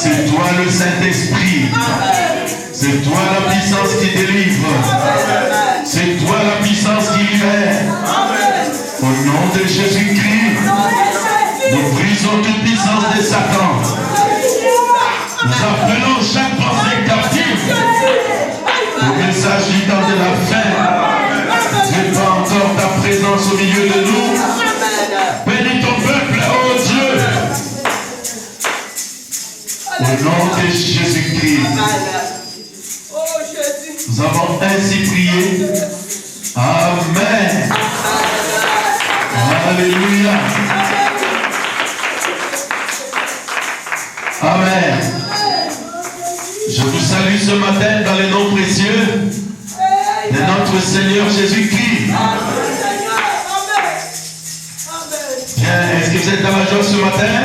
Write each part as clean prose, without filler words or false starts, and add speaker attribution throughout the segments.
Speaker 1: C'est toi le Saint-Esprit. C'est toi la puissance qui délivre. C'est toi la puissance qui libère. Au nom de Jésus-Christ, nous brisons toute puissance de Satan. Nous appelons chaque pensée captive. Pour qu'il s'agit dans de la fin. Répands encore ta présence au milieu de nous. Bénis ton peuple, oh Dieu. Au nom de Jésus-Christ. Nous avons ainsi prié. Amen. Alléluia. Amen. Je vous salue ce matin dans le nom précieux de notre Seigneur Jésus-Christ. Bien, est-ce que vous êtes dans la joie ce matin?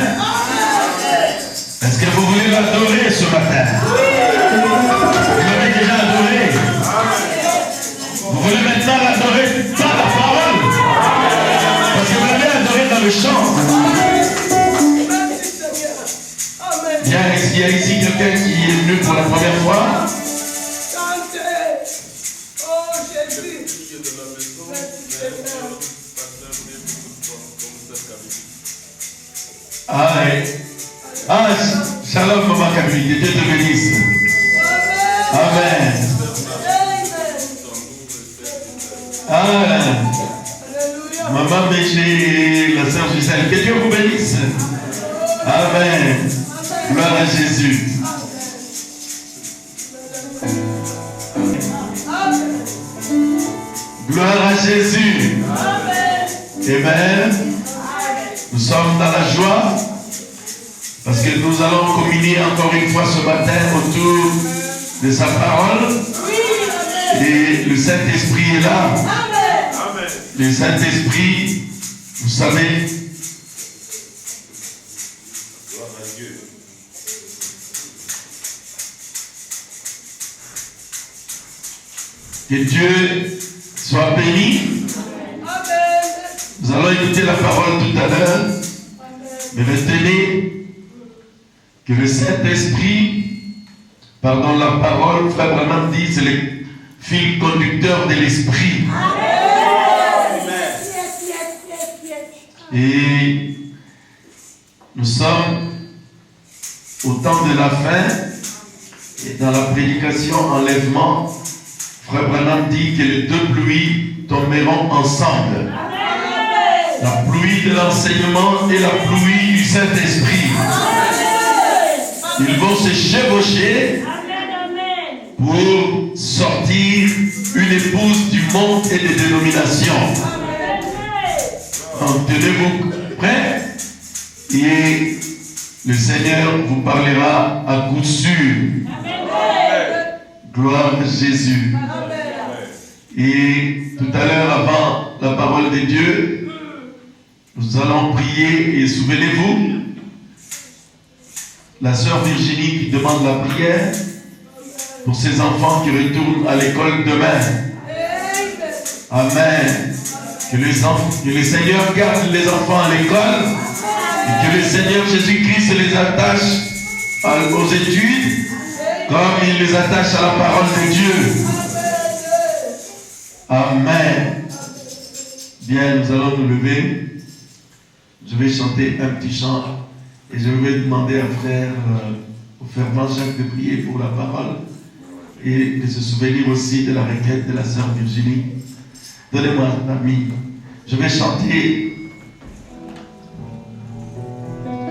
Speaker 1: Est-ce que vous voulez l'adorer ce matin? Vous l'avez déjà adoré. Vous voulez maintenant l'adorer dans la parole. Parce que vous l'avez adoré dans le chant. Bien, est-ce qu'il y a ici quelqu'un qui est venu pour la première fois? Ah, shalom maman Camille, que Dieu te bénisse. Amen. Maman Béché, la sœur Gisèle, que Dieu vous bénisse. Amen. Gloire à Jésus. Gloire à Jésus. Amen. Nous sommes dans la joie parce que nous allons communier encore une fois ce matin autour de sa parole. Et le Saint-Esprit est là. Le Saint-Esprit, vous savez, que Dieu soit béni. Nous allons écouter la parole tout à l'heure. Mais retenez que le Saint-Esprit, pardon, la parole, Frère Branham dit, c'est le fil conducteur de l'Esprit. Et nous sommes au temps de la fin, et dans la prédication enlèvement, Frère Branham dit que les deux pluies tomberont ensemble. La pluie de l'enseignement et la pluie du Saint-Esprit. Ils vont se chevaucher pour sortir une épouse du monde et des dénominations. Donc tenez-vous prêts et le Seigneur vous parlera à coup sûr. Gloire à Jésus. Et tout à l'heure, avant la parole de Dieu, nous allons prier et souvenez-vous, la sœur Virginie qui demande la prière pour ses enfants qui retournent à l'école demain. Amen. Que le Seigneur garde les enfants à l'école et que le Seigneur Jésus-Christ les attache aux études comme il les attache à la parole de Dieu. Amen. Bien, nous allons nous lever. Je vais chanter un petit chant et je vais demander à frère, au frère Jean-Jacques de prier pour la parole et de se souvenir aussi de la requête de la sœur Virginie. Donnez-moi l'ami. Je vais chanter.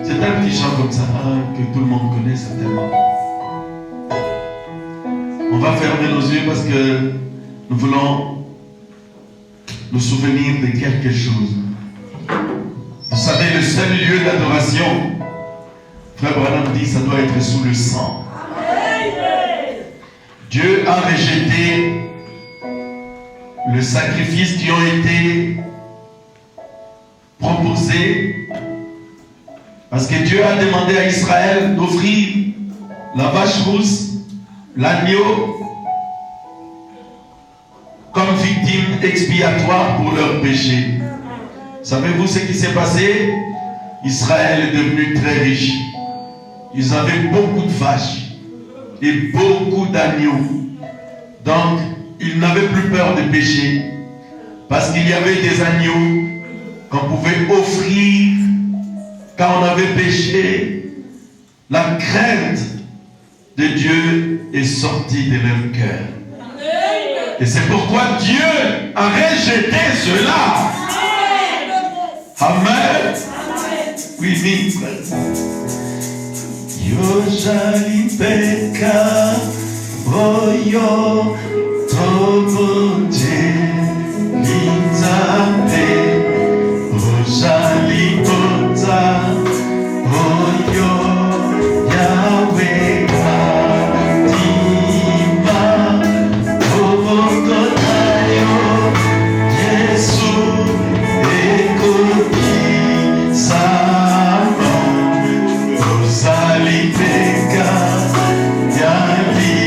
Speaker 1: C'est un petit chant comme ça que tout le monde connaît certainement. On va fermer nos yeux parce que nous voulons nous souvenir de quelque chose. Vous savez, le seul lieu d'adoration, Frère Branham dit, ça doit être sous le sang. Dieu a rejeté le sacrifice qui ont été proposés parce que Dieu a demandé à Israël d'offrir la vache rousse, l'agneau, comme victime expiatoire pour leurs péchés. Savez-vous ce qui s'est passé? Israël est devenu très riche. ils avaient beaucoup de vaches et beaucoup d'agneaux. Donc, ils n'avaient plus peur de pécher parce qu'il y avait des agneaux qu'on pouvait offrir quand on avait péché. La crainte de Dieu est sortie de leur cœur. Et c'est pourquoi Dieu a rejeté cela. Amen. Oui, oui. Yo jali peka, oh yo trobonje, linzape, oh jali pota, oh yo Yahweh Kadima, oh Kotayo, Yesu ekoti sama. Salipeka, Yalipeka,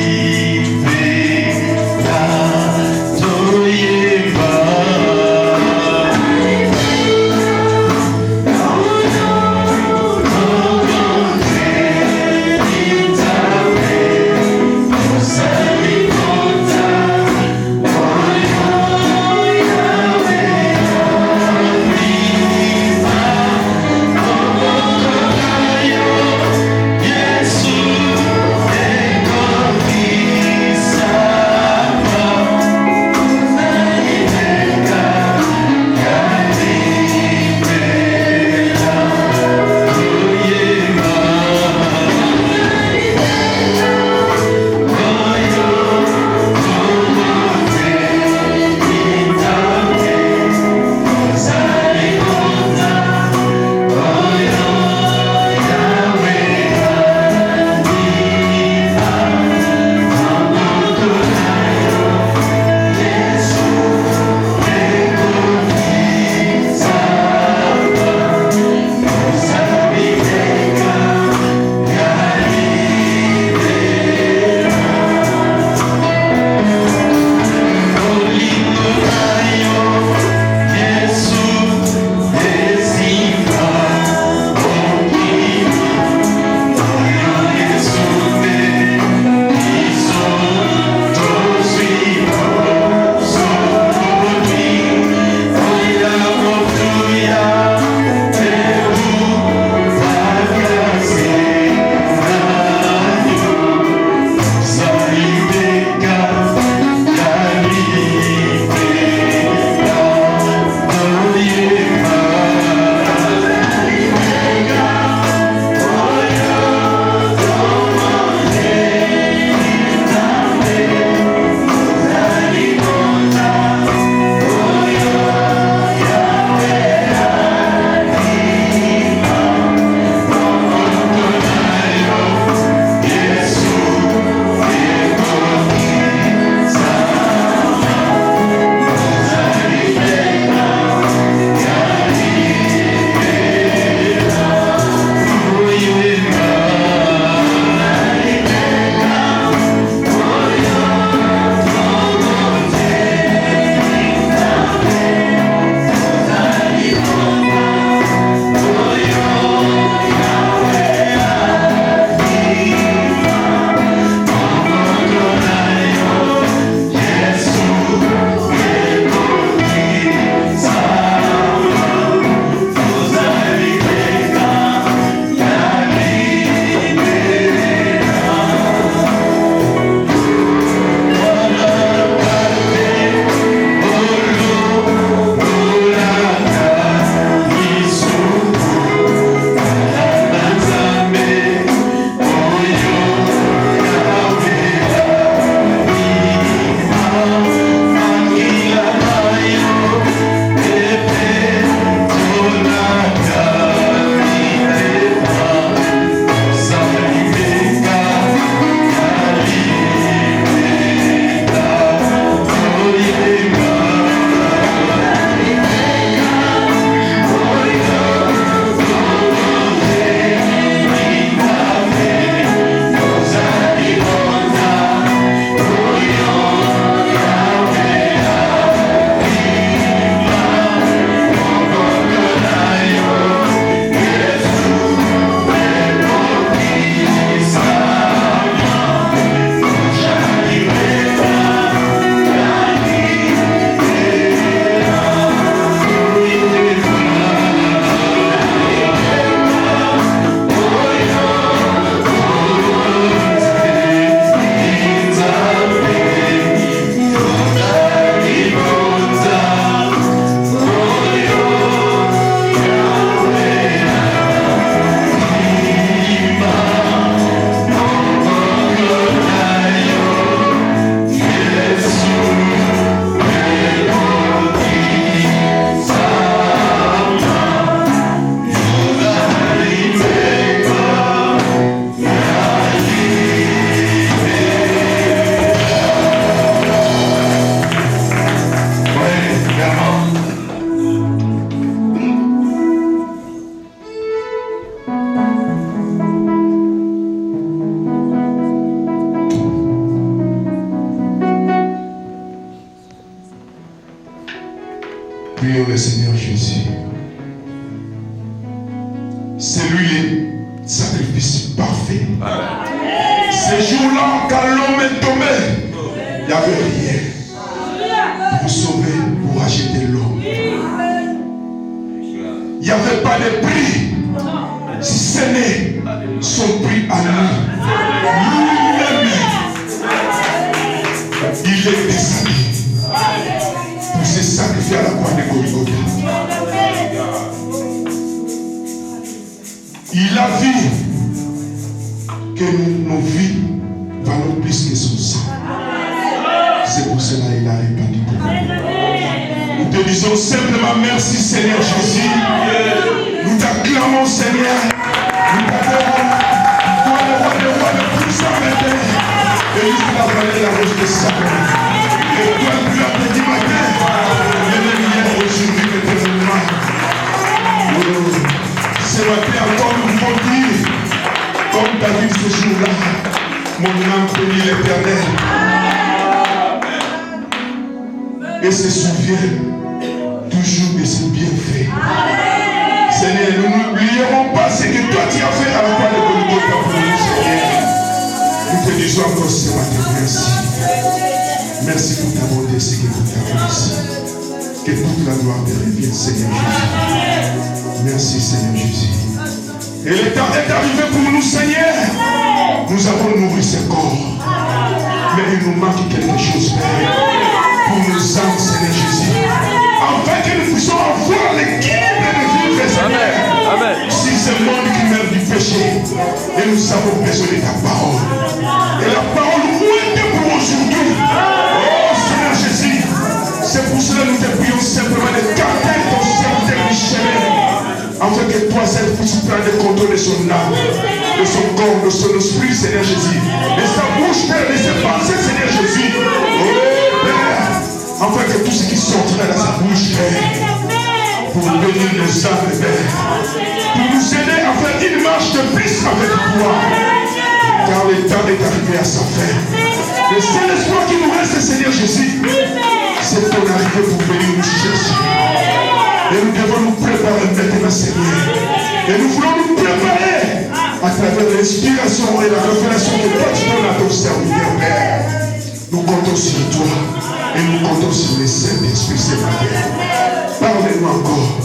Speaker 1: Prions le Seigneur Jésus. C'est lui le sacrifice parfait. Ce jour-là, quand l'homme est tombé, il n'y avait rien pour sauver, pour acheter l'homme. Il n'y avait pas de prix, si ce n'est son prix à lui. Lui-même, il est descendu pour se sacrifier à la croix de Golgotha. Il a vu que nos vies valent plus que son sang. C'est pour cela qu'il a répandu pour nous. Nous te disons simplement merci Seigneur Jésus. Nous t'acclamons Seigneur. Nous t'adorons. Toi le roi le puissant de terre. Et nous t'avons la rose de Satan. Et toi le plus petit matin. Le même hier aujourd'hui éternellement. Ce matin encore nous pouvons dire, comme David ce jour-là, mon âme bénit l'Éternel. Et se souvient toujours de ses bienfaits. Seigneur, nous n'oublierons pas ce que toi tu as fait à la croix de Golgotha pour nous, Seigneur. Nous te disons encore ce matin, merci. Merci pour ta bonté, Seigneur, pour ta grâce. Que toute la gloire te revienne, Seigneur Jésus. Merci, Seigneur Jésus. Et le temps est arrivé pour nous, Seigneur. Nous avons nourri ce corps. Mais il nous manque quelque chose, Père. Pour nos âmes, Seigneur Jésus. Afin que nous puissions avoir l'équilibre de vivre, Seigneur. Si ce monde qui meurt du péché. Et nous avons besoin de ta parole. Et la parole est pour aujourd'hui. Oh, Seigneur Jésus. C'est pour cela que nous te prions simplement de garder ton serviteur du chemin. Afin que toi seul puisses prendre le contrôle de son âme, de son corps, de son esprit, Seigneur Jésus. De sa bouche, Père, de ses pensées, Seigneur Jésus. Oh, Père, afin que tout ce qui sortira de sa bouche, Père, pour bénir nos âmes, Père, pour nous aider à faire une marche de plus avec toi. Car le temps est arrivé à sa fin. Le seul espoir qui nous reste, Seigneur Jésus, c'est ton arrivée pour venir nous chercher. Et nous devons nous préparer maintenant, Seigneur. Et nous voulons nous préparer à travers l'inspiration et la révélation que toi tu donnes à ton serviteur, Père. Nous comptons sur toi et nous comptons sur les Saint-Esprit ce matin. Parle-nous encore.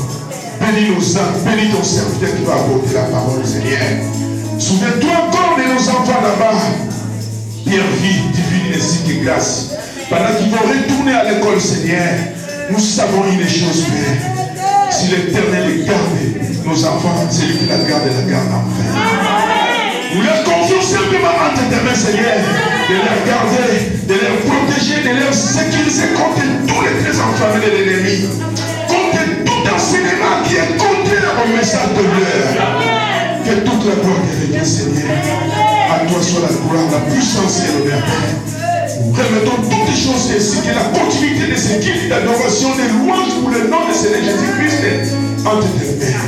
Speaker 1: Bénis nos âmes, bénis ton serviteur qui va apporter la parole, Seigneur. Souviens-toi encore de nos enfants là-bas. Pierre, vie divine ainsi que grâce. Pendant qu'ils vont retourner à l'école, Seigneur, nous savons une chose, Père. Si l'Éternel garde nos enfants, c'est lui qui la garde enfin. Nous les confions simplement entre tes mains, Seigneur, de les garder, de les protéger, de les sécuriser contre tous les traits enflammés de l'ennemi, contre tout enseignement qui est contraire au message de l'heure. Que toute la gloire te revienne, Seigneur. À toi soit la gloire, la puissance et l'honneur. Nous remettons toutes les choses ainsi que la continuité de ce culte d'adoration, de louange pour le nom de Seigneur Jésus-Christ entre tes mains.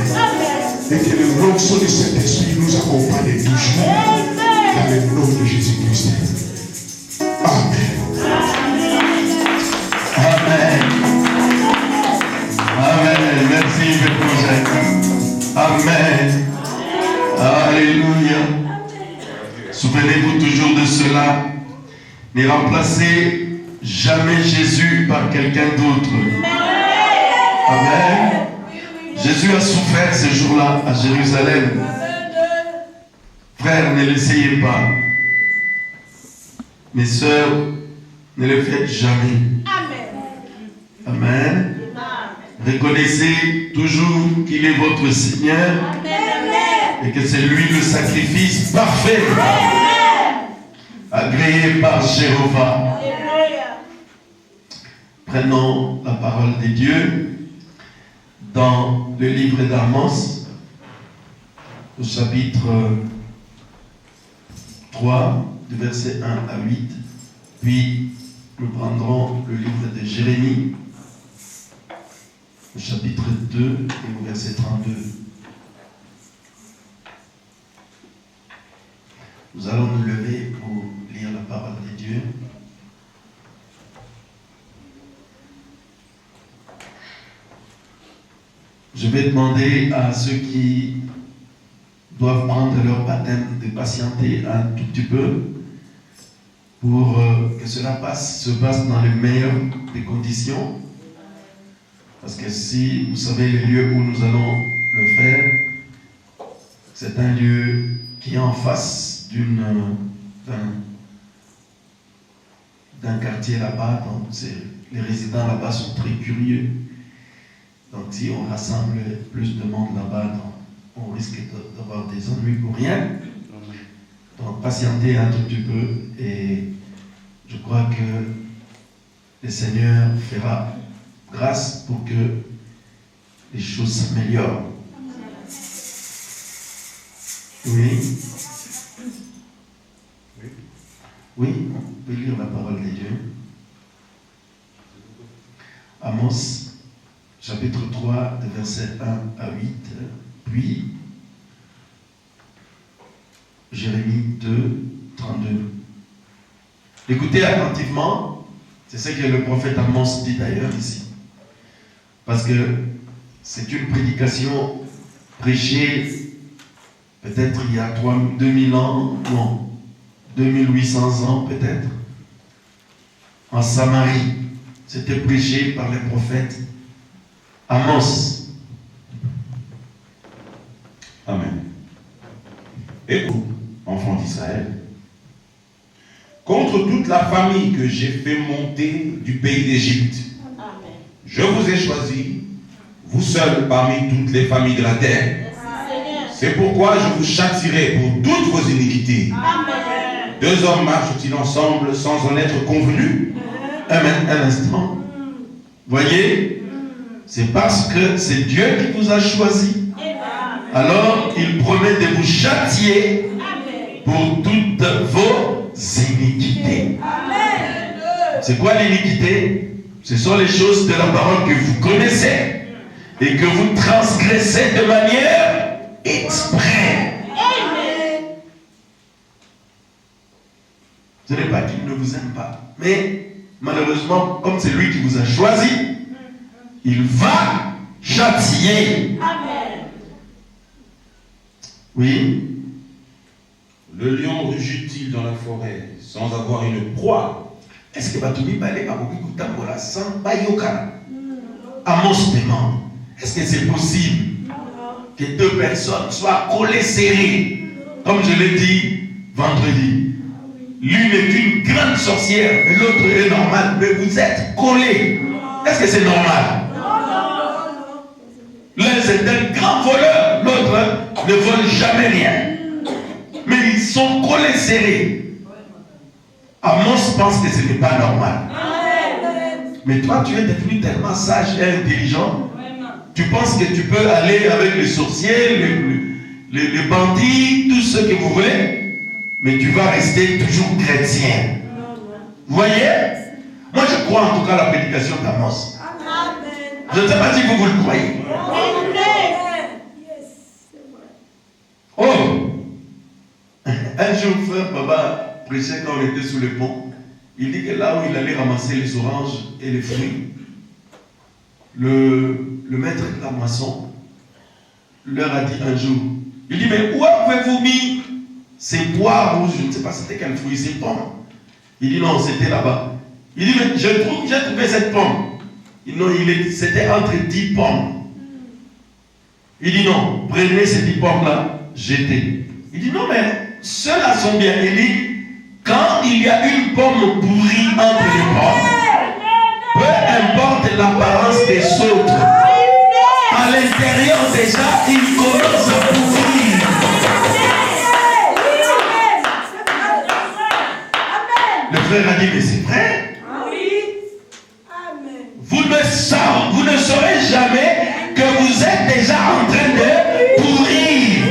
Speaker 1: Et que le l'onction de Saint-Esprit nous accompagne toujours dans le nom de Jésus-Christ. Amen.
Speaker 2: Amen. Amen. Merci, Père. Amen. Alléluia. Souvenez-vous toujours de cela. Ne remplacez jamais Jésus par quelqu'un d'autre. Amen. Jésus a souffert ce jour-là à Jérusalem. Frères, ne l'essayez pas. Mes sœurs, ne le faites jamais. Amen. Reconnaissez toujours qu'il est votre Seigneur et que c'est lui le sacrifice parfait. Agréé par Jéhovah. Prenons la parole de Dieu dans le livre d'Amos, au chapitre 3, du verset 1 à 8. Puis nous prendrons le livre de Jérémie, au chapitre 2 et au verset 32. Nous allons nous lever pour lire la parole de Dieu.
Speaker 1: Je vais demander à ceux qui doivent prendre leur baptême de patienter un tout petit peu pour que cela se passe dans les meilleures des conditions. Parce que si vous savez le lieu où nous allons le faire, c'est un lieu qui est en face d'un quartier là-bas. Donc les résidents là-bas sont très curieux. Donc si on rassemble plus de monde là-bas, on risque d'avoir des ennuis pour rien. Donc patientez un tout petit peu et je crois que le Seigneur fera grâce pour que les choses s'améliorent. Oui. Oui, on peut lire la parole de Dieu. Amos, chapitre 3, de versets 1 à 8, puis Jérémie 2, 32. Écoutez attentivement, c'est ce que le prophète Amos dit d'ailleurs ici. Parce que c'est une prédication prêchée peut-être il y a 2000 ans, non, 2800 ans peut-être, en Samarie. C'était prêché par le prophète Amos.
Speaker 2: Amen. Et vous, enfants d'Israël, contre toute la famille que j'ai fait monter du pays d'Égypte, je vous ai choisi, vous seuls parmi toutes les familles de la terre. C'est pourquoi je vous châtierai pour toutes vos iniquités. Amen. 2 hommes marchent-ils ensemble sans en être convenus?
Speaker 1: Amen. Un instant. Voyez, c'est parce que c'est Dieu qui vous a choisi. Alors, il promet de vous châtier pour toutes vos iniquités. C'est quoi l'iniquité? Ce sont les choses de la parole que vous connaissez et que vous transgressez de manière exprès. Ce n'est pas qu'il ne vous aime pas, mais malheureusement, comme c'est lui qui vous a choisi, il va châtier. Amen. Oui.
Speaker 2: Le lion rugit-il dans la forêt sans avoir une proie?
Speaker 1: Est-ce que Batumi Balé a beaucoup de temps sans Bayoka? Amos demande, est-ce que c'est possible que 2 personnes soient collées serrées? Comme je l'ai dit vendredi, l'une est une grande sorcière et l'autre est normale, mais vous êtes collés. Est-ce que c'est normal? L'un c'est un grand voleur, l'autre ne vole jamais rien. Mais ils sont collés serrés. Amos pense que ce n'est pas normal. Mais toi, tu es devenu tellement sage et intelligent. Tu penses que tu peux aller avec les sorciers, les bandits, tout ce que vous voulez. Mais tu vas rester toujours chrétien. Vous voyez? Moi, je crois en tout cas à la prédication d'Amos. Je ne sais pas si vous le croyez. Oh! Un jour, frère Baba prêchait quand on était sous le pont. Il dit que là où il allait ramasser les oranges et les fruits, le maître de la moisson leur a dit un jour, il dit, mais où avez-vous mis ces poires rouges? Je ne sais pas c'était quel fruit, ces pommes. Il dit, non, c'était là-bas. Il dit, mais j'ai trouvé cette pomme. Non, c'était entre 10 pommes. Il dit, non, prenez ces 10 pommes-là, jetez. Il dit, non, mais ceux-là sont bien. Il dit, quand il y a une pomme pourrie entre les pommes, peu importe l'apparence des autres, à l'intérieur déjà, il commence à pourrir. Le frère a dit, mais c'est vrai. Vous ne saurez jamais que vous êtes déjà en train de pourrir.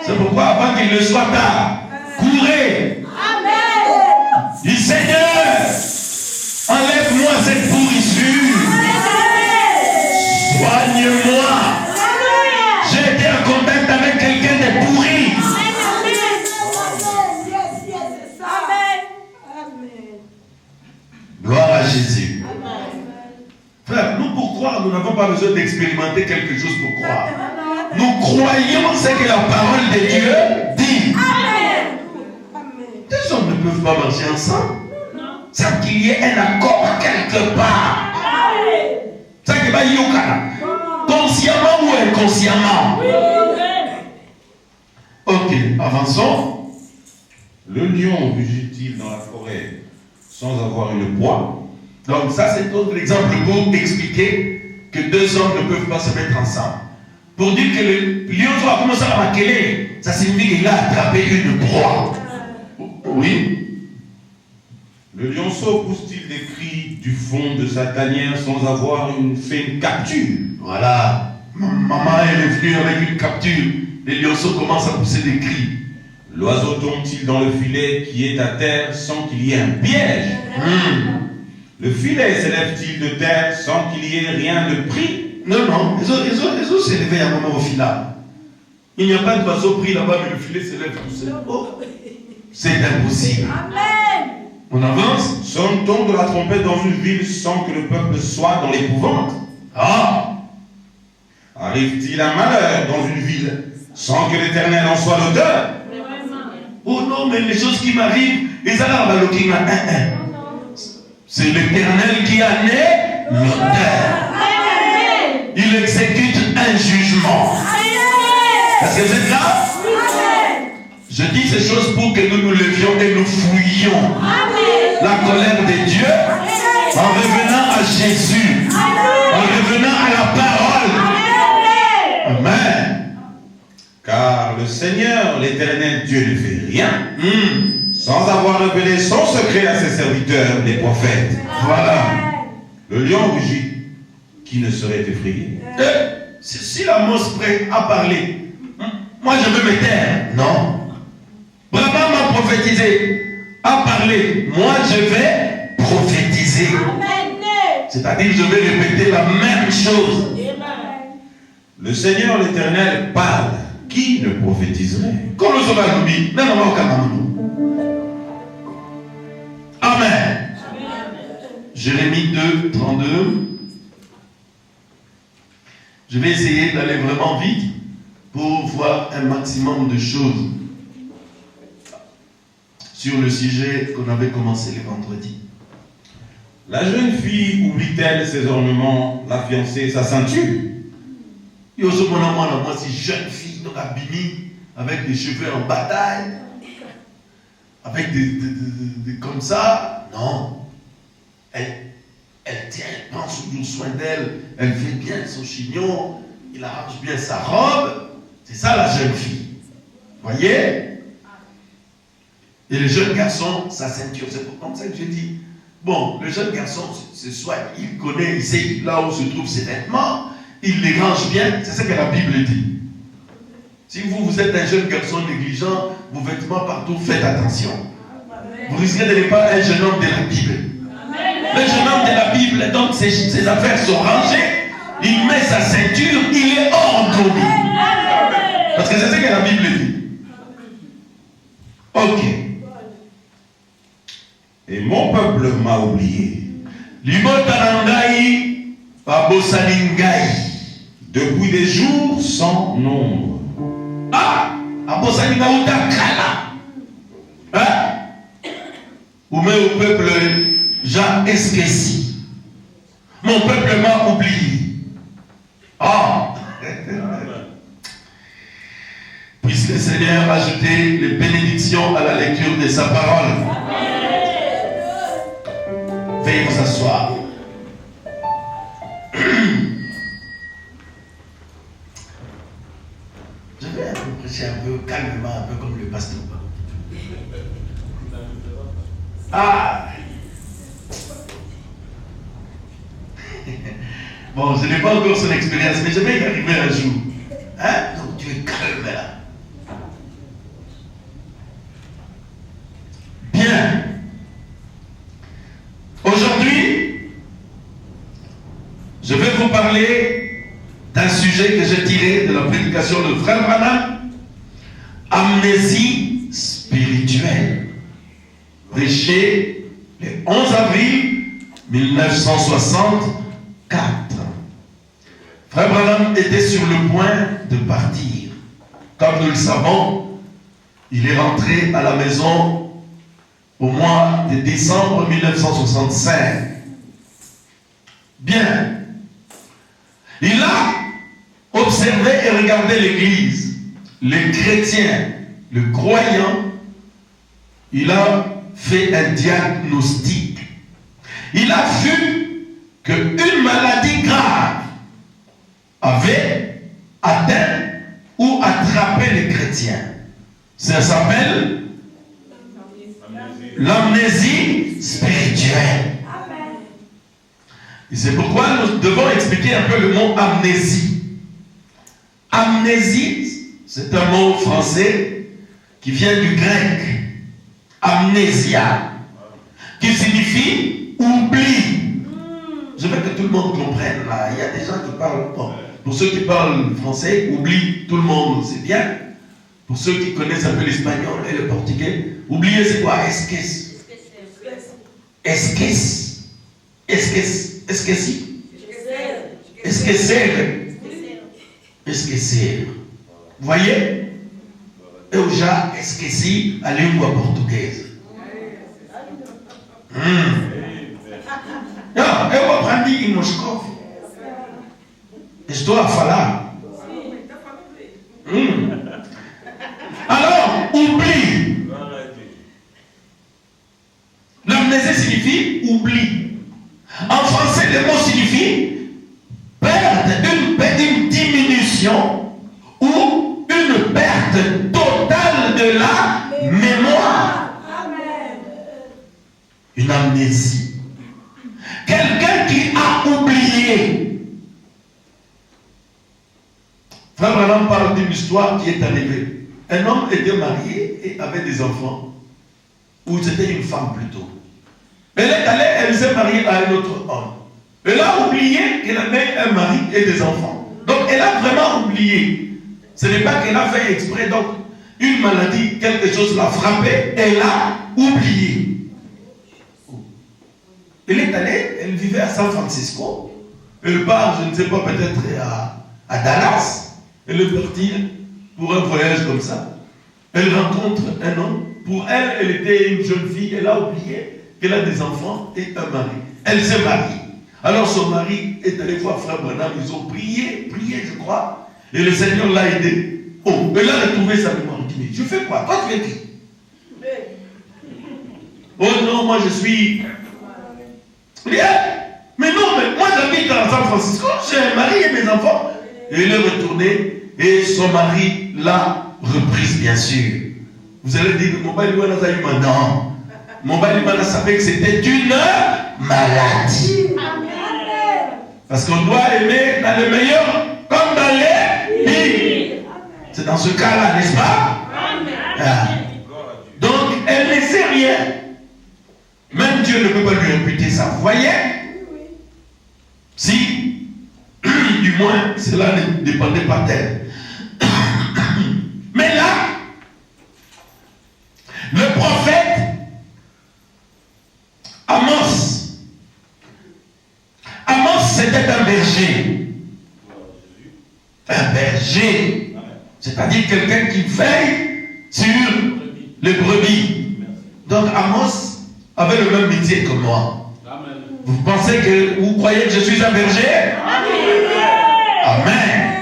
Speaker 1: C'est pourquoi avant qu'il ne soit tard, courez. Dis Seigneur, enlève-moi cette pourrissure. Soigne-moi. J'ai été en contact avec quelqu'un de pourri. Gloire à Jésus. nous n'avons pas besoin d'expérimenter quelque chose pour croire. Nous croyons ce que la parole de Dieu dit. Les hommes ne peuvent pas marcher ensemble sans qu'il y ait un accord quelque part. Ça qui va yukana. Consciemment ou inconsciemment. Ok, avançons.
Speaker 2: Le lion rugit-il dans la forêt sans avoir une proie?
Speaker 1: Donc ça c'est autre exemple pour expliquer que deux hommes ne peuvent pas se mettre ensemble. Pour dire que le lion va commencer à maquiller, ça signifie qu'il a attrapé une proie. Oui.
Speaker 2: Le lionceau pousse-t-il des cris du fond de sa tanière sans avoir fait une capture?
Speaker 1: Voilà. Maman est revenue avec une capture. Les lionceaux commencent à pousser des cris.
Speaker 2: L'oiseau tombe-t-il dans le filet qui est à terre sans qu'il y ait un piège? Le filet s'élève-t-il de terre sans qu'il y ait rien de pris?
Speaker 1: Non, non. Les oiseaux s'élevaient à un moment au final. Il n'y a pas d'oiseau pris là-bas, mais le filet s'élève tout seul. Oh. C'est impossible.
Speaker 3: Amen.
Speaker 1: On avance.
Speaker 2: Sonne-t-on de la trompette dans une ville sans que le peuple soit dans l'épouvante?
Speaker 1: Ah!
Speaker 2: Arrive-t-il un malheur dans une ville sans que l'Éternel en soit l'auteur?
Speaker 1: Oh non, mais les choses qui m'arrivent, les arabes, c'est l'Éternel qui a né l'auteur. Il exécute un jugement. Est-ce que vous êtes là? Je dis ces choses pour que nous nous levions et nous fouillions la colère de Dieu en revenant à Jésus, en revenant à la parole. Amen.
Speaker 2: Car le Seigneur, l'Éternel Dieu, ne fait rien sans avoir révélé son secret à ses serviteurs, les prophètes.
Speaker 1: Voilà.
Speaker 2: Le lion rugit, qui ne serait effrayé?
Speaker 1: Si la mousse prête à parler, moi je veux me taire. Non. Brahma m'a prophétisé, a parlé. Moi je vais prophétiser. C'est-à-dire je vais répéter la même chose.
Speaker 2: Le Seigneur, l'Éternel, parle. Qui ne prophétiserait?
Speaker 1: Comme le sauvage nous dit, non, non, non. Amen. Jérémie 2, 32. Je vais essayer d'aller vraiment vite pour voir un maximum de choses sur le sujet qu'on avait commencé le vendredi.
Speaker 2: La jeune fille oublie-t-elle ses ornements, la fiancée sa ceinture?
Speaker 1: Yo, ce mon amour, moi, c'est jeune fille, donc abîmée, avec des cheveux en bataille, avec des comme ça. Non. Elle tient, elle prend toujours soin d'elle, elle fait bien son chignon, il arrange bien sa robe. C'est ça la jeune fille. Voyez? Et le jeune garçon, sa ceinture. C'est comme ça que je dis. Bon, le jeune garçon, ce soir, il connaît, il sait là où se trouvent ses vêtements, il les range bien. C'est ce que la Bible dit. Si vous êtes un jeune garçon négligent, vos vêtements partout, faites attention. Vous risquez de ne pas être un jeune homme de la Bible. Le jeune homme de la Bible, donc ses affaires sont rangées, il met sa ceinture, il est ordonné. Parce que c'est ce que la Bible dit. Ok.
Speaker 2: Et mon peuple m'a oublié. Depuis des jours sans nombre.
Speaker 1: Ah! Hein? Ou même au peuple Jean Esquessi. Mon peuple m'a oublié. Ah! Puisque le Seigneur a ajouté les bénédictions à la lecture de sa parole. Veuillez vous asseoir. Je vais un peu prêcher un peu calmement, un peu comme le pasteur. Ah! Bon, je n'ai pas encore son expérience, mais je vais y arriver un jour. Hein? Donc tu es calme là. Bien. Aujourd'hui, je vais vous parler d'un sujet que j'ai tiré de la prédication de Frère Branham, amnésie spirituelle, prêché le 11 avril 1964. Frère Branham était sur le point de partir. Comme nous le savons, il est rentré à la maison au mois de décembre 1965. Bien. Il a observé et regardé l'Église, les chrétiens, le croyant. Il a fait un diagnostic. Il a vu qu'une maladie grave avait atteint ou attrapé les chrétiens. Ça s'appelle l'amnésie spirituelle. Et c'est pourquoi nous devons expliquer un peu le mot amnésie. Amnésie, c'est un mot français qui vient du grec. Amnésia, qui signifie oubli. Je veux que tout le monde comprenne. Là, il y a des gens qui parlent. Bon, pour ceux qui parlent français, oublie tout le monde, c'est bien. Pour ceux qui connaissent un peu l'espagnol et le portugais, oublier c'est quoi? Esquisse. Esquisse. Esquisse. Esqueci. Esquecer. Esquecer. Vous voyez? Eu já esqueci a língua portuguesa. Não, eu aprendi em Moscou. Estou a falar. Alors, oubli. L'amnésie signifie oubli. En français, le mot signifie perte, une diminution ou une perte totale de la mémoire. Une amnésie. Quelqu'un qui a oublié. Frère Branham parle d'une histoire qui est arrivée. Un homme était marié et avait des enfants. Ou c'était une femme plutôt. Elle est allée, elle s'est mariée à un autre homme. Elle a oublié qu'elle avait un mari et des enfants. Donc elle a vraiment oublié. Ce n'est pas qu'elle a fait exprès. Donc une maladie, quelque chose l'a frappée, elle a oublié. Elle est allée, elle vivait à San Francisco. Elle part, je ne sais pas, peut-être à Dallas. Elle est partie pour un voyage comme ça. Elle rencontre un homme. Pour elle, elle était une jeune fille. Elle a oublié qu'elle a des enfants et un mari. Elle s'est mariée. Alors son mari est allé voir Frère Branham. Ils ont prié, je crois. Et le Seigneur l'a aidé. Oh, elle a retrouvé sa mémoire. Il dit, mais je fais quoi? Toi, tu es qui? Oh non, moi je suis... Mais non, mais moi j'habite à San Francisco. J'ai un mari et mes enfants. Et elle est retournée. Et son mari l'a reprise, bien sûr. Vous allez dire, mon père, non. Mon père savait que c'était une maladie. Parce qu'on doit aimer dans le meilleur comme dans les pires. C'est dans ce cas-là, n'est-ce pas? Ah. Donc, elle ne sait rien. Même Dieu ne peut pas lui imputer ça. Vous voyez? Si, du moins, cela ne dépendait pas d'elle. Mais là, le prophète Amos, c'était un berger. Un berger. C'est-à-dire quelqu'un qui veille sur les brebis. Donc Amos avait le même métier que moi. Vous pensez que vous croyez que je suis un berger? Amen.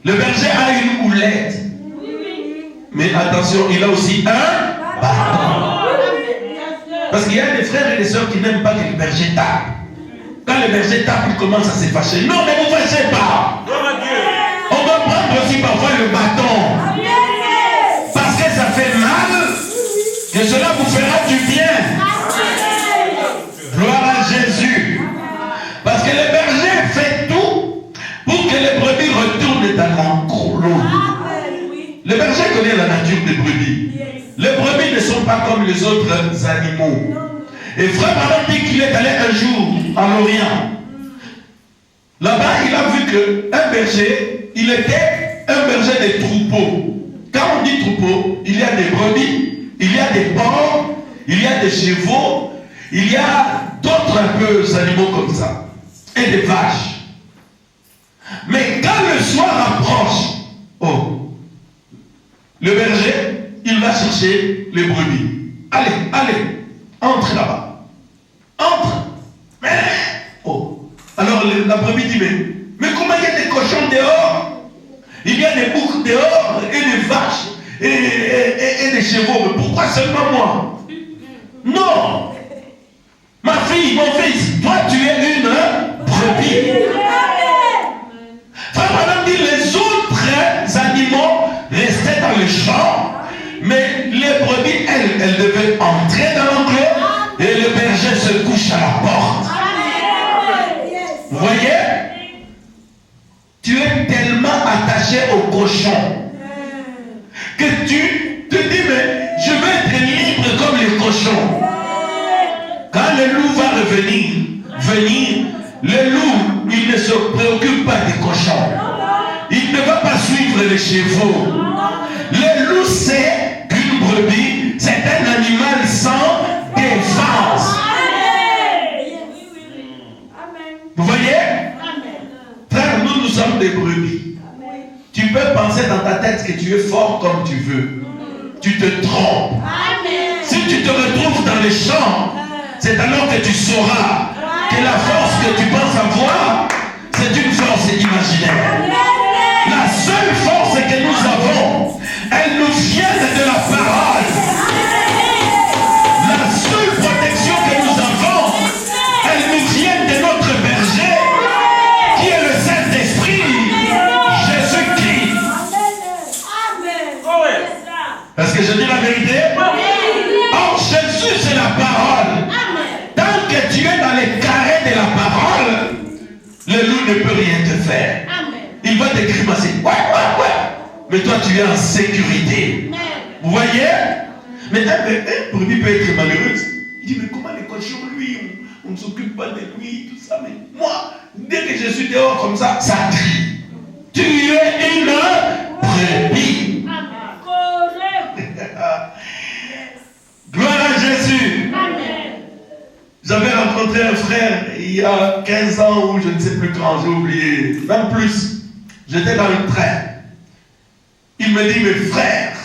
Speaker 1: Le berger a une houlette. Mais attention, il a aussi un bâton. Parce qu'il y a des frères et des sœurs qui n'aiment pas que le berger tape. Quand le berger tape, il commence à se fâcher. Non, ne vous fâchez pas. On va prendre aussi parfois le bâton. Parce que ça fait mal, que cela vous fera du bien. Gloire à Jésus. Parce que le berger fait tout pour que les brebis retournent dans l'enclos. Le berger connaît la nature des brebis. Les brebis ne sont pas comme les autres animaux. Et Frère Branham dit qu'il est allé un jour en Orient. Là-bas, il a vu qu'un berger, il était un berger des troupeaux. Quand on dit troupeau, il y a des brebis, il y a des porcs, il y a des chevaux, il y a d'autres un peu animaux comme ça. Et des vaches. Mais quand le soir approche, oh, le berger, il va chercher les brebis. Allez, allez, entre là-bas. Entre. Mais, oh. Alors la brebis dit, mais comment il y a des cochons dehors? Il y a des boucs dehors, et des vaches, et des chevaux. Mais pourquoi seulement moi? Non. Ma fille, mon fils, toi tu es une brebis. Frère Madame dit, les autres animaux restaient dans le champ, mais les brebis, elles devaient entrer dans l'enclos et le berger se couche à la porte. Vous voyez? Tu es tellement attaché au cochon que tu te dis, mais je veux être libre comme les cochons. Quand le loup va venir, le loup, il ne se préoccupe pas des cochons. Il ne va pas suivre les chevaux. Le loup sait qu'une brebis, c'est un animal sans défense. Vous voyez? Frère, nous sommes des brebis. Tu peux penser dans ta tête que tu es fort comme tu veux. Tu te trompes. Si tu te retrouves dans les champs, c'est alors que tu sauras que la force que tu penses avoir, c'est une force imaginaire. La seule force que nous avons, elle nous vient de la parole. La seule protection que nous avons, elle nous vient de notre berger, qui est le Saint-Esprit, Jésus-Christ. Est-ce que je dis la vérité? Or, Jésus, c'est la parole. Tant que tu es dans les carrés de la parole, le loup ne peut rien te faire. Il va te grimacer. Ouais. Mais toi, tu es en sécurité. Vous voyez? Mais un brebis peut être malheureuse. Il dit, mais comment les cochons, lui, on ne s'occupe pas de lui, tout ça. Mais moi, dès que je suis dehors comme ça, ça crie. Tu es une brebis. Gloire à Jésus. J'avais rencontré un frère il y a 15 ans ou je ne sais plus quand, j'ai oublié, même plus. J'étais dans le train. Il me dit, mes frères,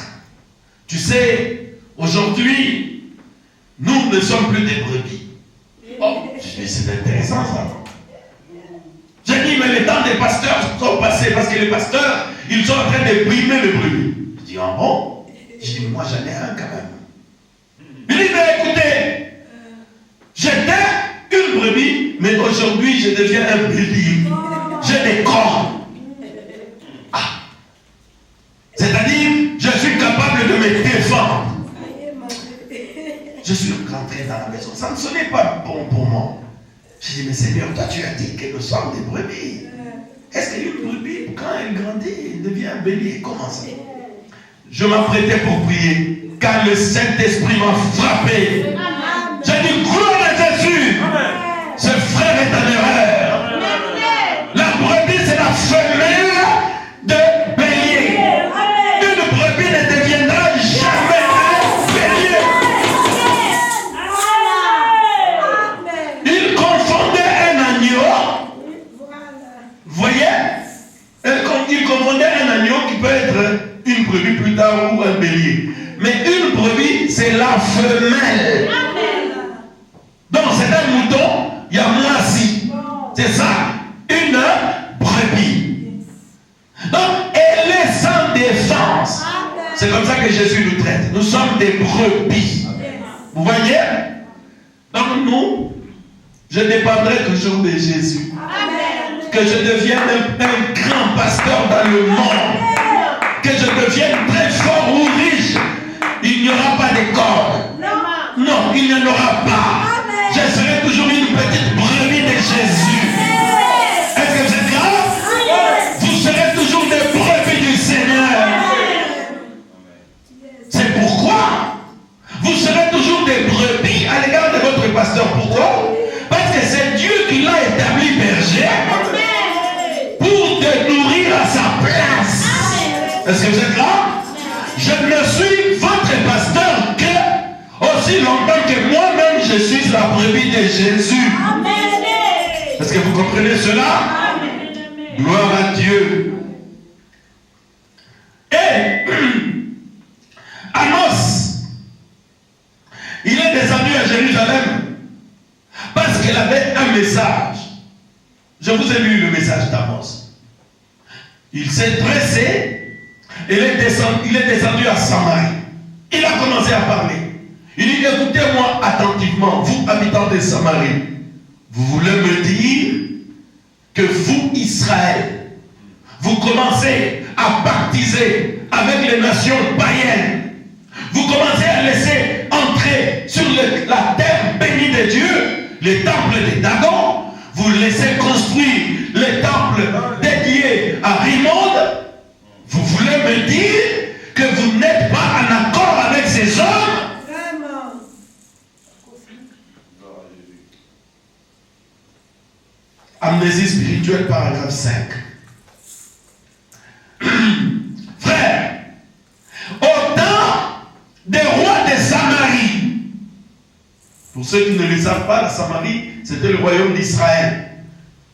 Speaker 1: tu sais, aujourd'hui, nous ne sommes plus des brebis. Oh, je dis, c'est intéressant ça. J'ai dit, mais les temps des pasteurs sont passés parce que les pasteurs, ils sont en train de brimer les brebis. Je dis, ah bon? Je dis, mais moi j'en ai un quand même. Il dit, mais écoutez, j'étais une brebis, mais aujourd'hui je deviens un bélier. J'ai des cornes. C'est-à-dire, je suis capable de me défendre. Je suis rentré dans la maison. Ça ne sonnait pas bon pour moi. J'ai dit, mais Seigneur, toi tu as dit que nous sommes des brebis. Est-ce qu'une brebis, quand elle grandit, elle devient un bélier? Comment ça? Je m'apprêtais pour prier. Quand le Saint-Esprit m'a frappé, j'ai dit, gloire à Jésus. Ce frère est en erreur. La brebis, c'est la femelle de bélier. Une brebis ne deviendra jamais un bélier. Il confondait un agneau. Vous voyez? Il confondait un agneau qui peut être une brebis plus tard ou un bélier. Mais une brebis, c'est la femelle. Donc c'est un mouton, il y a moisi. C'est ça, une brebis. Donc elle est sans défense. C'est comme ça que Jésus nous traite. Nous sommes des brebis. Vous voyez? Donc nous, je dépendrai toujours de Jésus. Que je devienne un grand pasteur dans le monde. Que je devienne très fort ou riche. Il n'y aura pas de cordes. Non, il n'y en aura pas. Je serai toujours une petite brebis de Jésus. Est-ce que vous êtes là? Vous serez toujours des brebis du Seigneur. C'est pourquoi vous serez toujours des brebis à l'égard de votre pasteur. Pourquoi? Parce que c'est Dieu qui l'a établi berger pour te nourrir à sa place. Est-ce que vous êtes là? Je ne suis votre pasteur que aussi longtemps que moi-même je suis la brebis de Jésus. Est-ce que vous comprenez cela? Gloire à Dieu. Et Amos, il est descendu à Jérusalem parce qu'il avait un message. Je vous ai lu le message d'Amos. Il s'est dressé, il est descendu à Samarie. Il a commencé à parler. Il dit, écoutez-moi attentivement, vous habitants de Samarie. Vous voulez me dire que vous, Israël, vous commencez à baptiser avec les nations païennes. Vous commencez à laisser entrer sur la terre bénie de Dieu les temples de Dagon. Vous laissez construire les temples dédiés à Rimond. Vous voulez me dire que vous n'êtes pas en accord avec ces hommes?
Speaker 3: Vraiment.
Speaker 1: Amnésie spirituelle, paragraphe 5. Frère, au temps des rois de Samarie, pour ceux qui ne le savent pas, la Samarie, c'était le royaume d'Israël.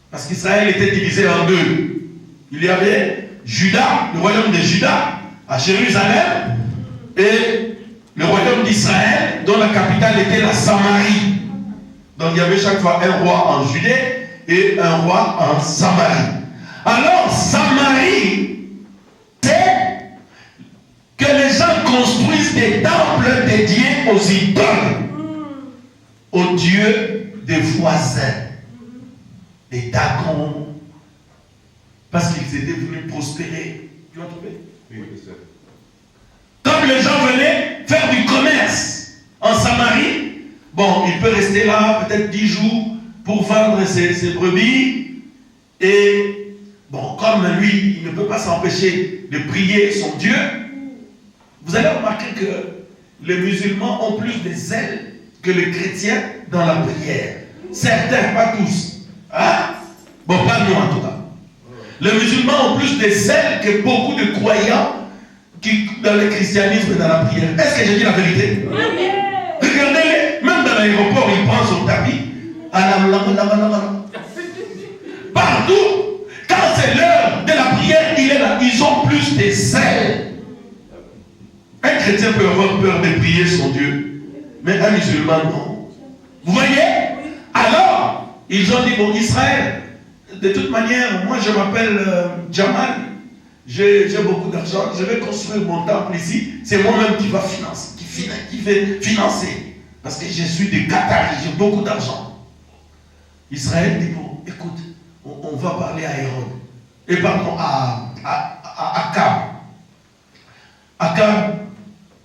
Speaker 1: Parce qu'Israël était divisé en deux. Il y avait Juda, le royaume de Juda, à Jérusalem, et le royaume d'Israël, dont la capitale était la Samarie. Donc il y avait chaque fois un roi en Judée et un roi en Samarie. Alors, Samarie, c'est que les gens construisent des temples dédiés aux idoles, aux dieux des voisins, des Dagons, parce qu'ils étaient venus prospérer. Tu as trouvé?
Speaker 2: Oui, c'est ça.
Speaker 1: Comme les gens venaient faire du commerce en Samarie, bon, il peut rester là peut-être 10 jours pour vendre ses brebis. Et bon, comme lui, il ne peut pas s'empêcher de prier son Dieu, vous allez remarquer que les musulmans ont plus de zèle que les chrétiens dans la prière. Certains, pas tous. Hein? Bon, pas nous en tout cas. Les musulmans ont plus de zèle que beaucoup de croyants qui, dans le christianisme et dans la prière. Est-ce que j'ai dit la vérité? Regardez-les, même dans l'aéroport, ils prennent son tapis. Partout, quand c'est l'heure de la prière, il est là. Ils ont plus de zèle. Un chrétien peut avoir peur de prier son Dieu, mais un musulman non. Vous voyez? Alors, ils ont dit, bon, Israël, de toute manière, moi je m'appelle Jamal, j'ai beaucoup d'argent, je vais construire mon temple ici, c'est moi-même qui va financer, qui vais financer, parce que je suis de Qatar, j'ai beaucoup d'argent. Israël dit, bon, écoute, on va parler à Hérode, et pardon, à Akab. Akab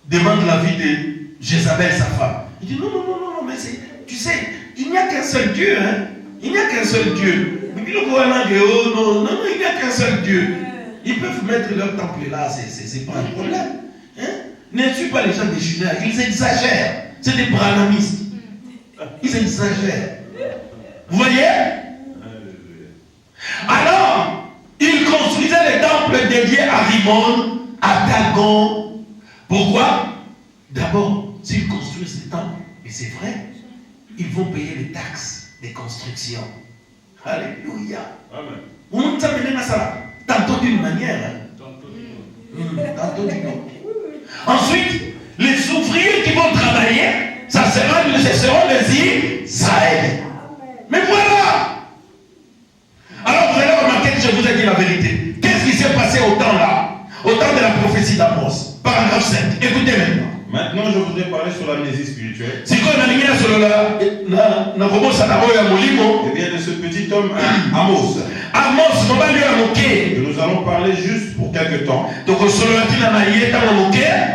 Speaker 1: demande l'avis de Jézabel, sa femme. Il dit, non, mais tu sais, il n'y a qu'un seul Dieu, hein. Il n'y a qu'un seul Dieu. Non, il n'y a qu'un seul Dieu. Ils peuvent mettre leur temple là, c'est pas un problème. Hein? Ne suis pas les gens des Judas, ils exagèrent. C'est des branamistes. Ils exagèrent. Vous voyez? Alors, ils construisaient les temples dédiés à Rimon, à Dagon. Pourquoi? D'abord, s'ils construisent des temples, et c'est vrai, ils vont payer les taxes des constructions. Alléluia. Amen. Tantôt d'une manière, tantôt d'une autre. Ensuite, les ouvriers qui vont travailler, ce seront les Israéliens. Mais voilà. Alors vous allez remarquer que je vous ai dit la vérité. Qu'est-ce qui s'est passé au temps là? Au temps de la prophétie d'Amos. Paragraphe 5. Écoutez maintenant.
Speaker 2: Maintenant, je voudrais parler sur l'amnésie spirituelle.
Speaker 1: Eh
Speaker 2: bien, de ce petit homme, Amos.
Speaker 1: Que
Speaker 2: nous allons parler juste pour quelques temps.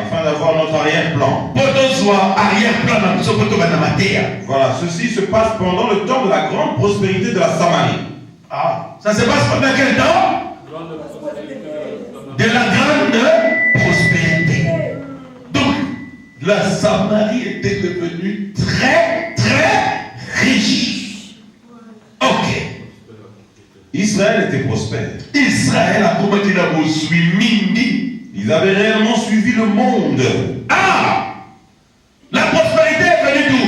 Speaker 2: Afin d'avoir notre arrière-plan. Voilà, ceci se passe pendant le temps de la grande prospérité de la Samarie.
Speaker 1: Ah, ça se passe pendant quel temps? De la grande prospérité. Donc, la Samarie était devenue très, très riche. Ok.
Speaker 2: Israël était prospère.
Speaker 1: Israël a commencé à suivi.
Speaker 2: Ils avaient réellement suivi le monde.
Speaker 1: Ah! La prospérité est venue d'où?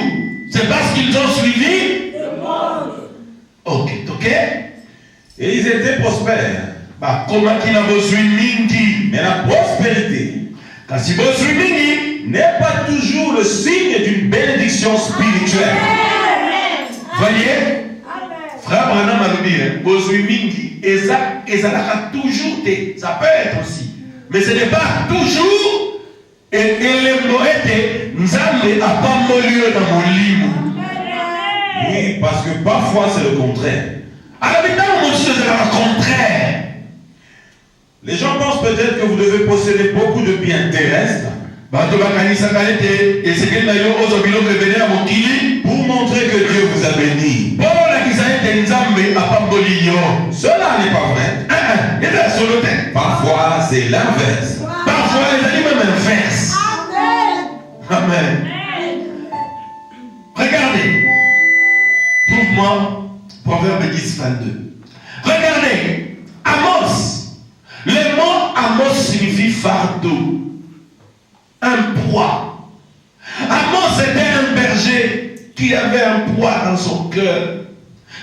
Speaker 1: C'est parce qu'ils ont suivi le monde. Ok.
Speaker 2: Et ils étaient prospères. Mais la prospérité n'est pas toujours le signe d'une bénédiction spirituelle.
Speaker 1: Voyez, frère Branham a dit, toujours, ça peut être aussi, mais ce n'est pas toujours, et les moëtes, nous allons à pas mourir dans mon livre.
Speaker 2: Oui, parce que parfois c'est le contraire.
Speaker 1: Alors maintenant, mon Dieu, c'est le contraire.
Speaker 2: Les gens pensent peut-être que vous devez posséder beaucoup de biens terrestres
Speaker 1: pour
Speaker 2: montrer que Dieu vous a béni. Cela n'est pas vrai. Parfois, c'est l'inverse.
Speaker 1: Parfois, les animaux même inverse. Amen. Regardez. Trouve-moi Proverbe 10, 22. Regardez. Amos. Le mot Amos signifie fardeau. Un poids. Amos était un berger qui avait un poids dans son cœur.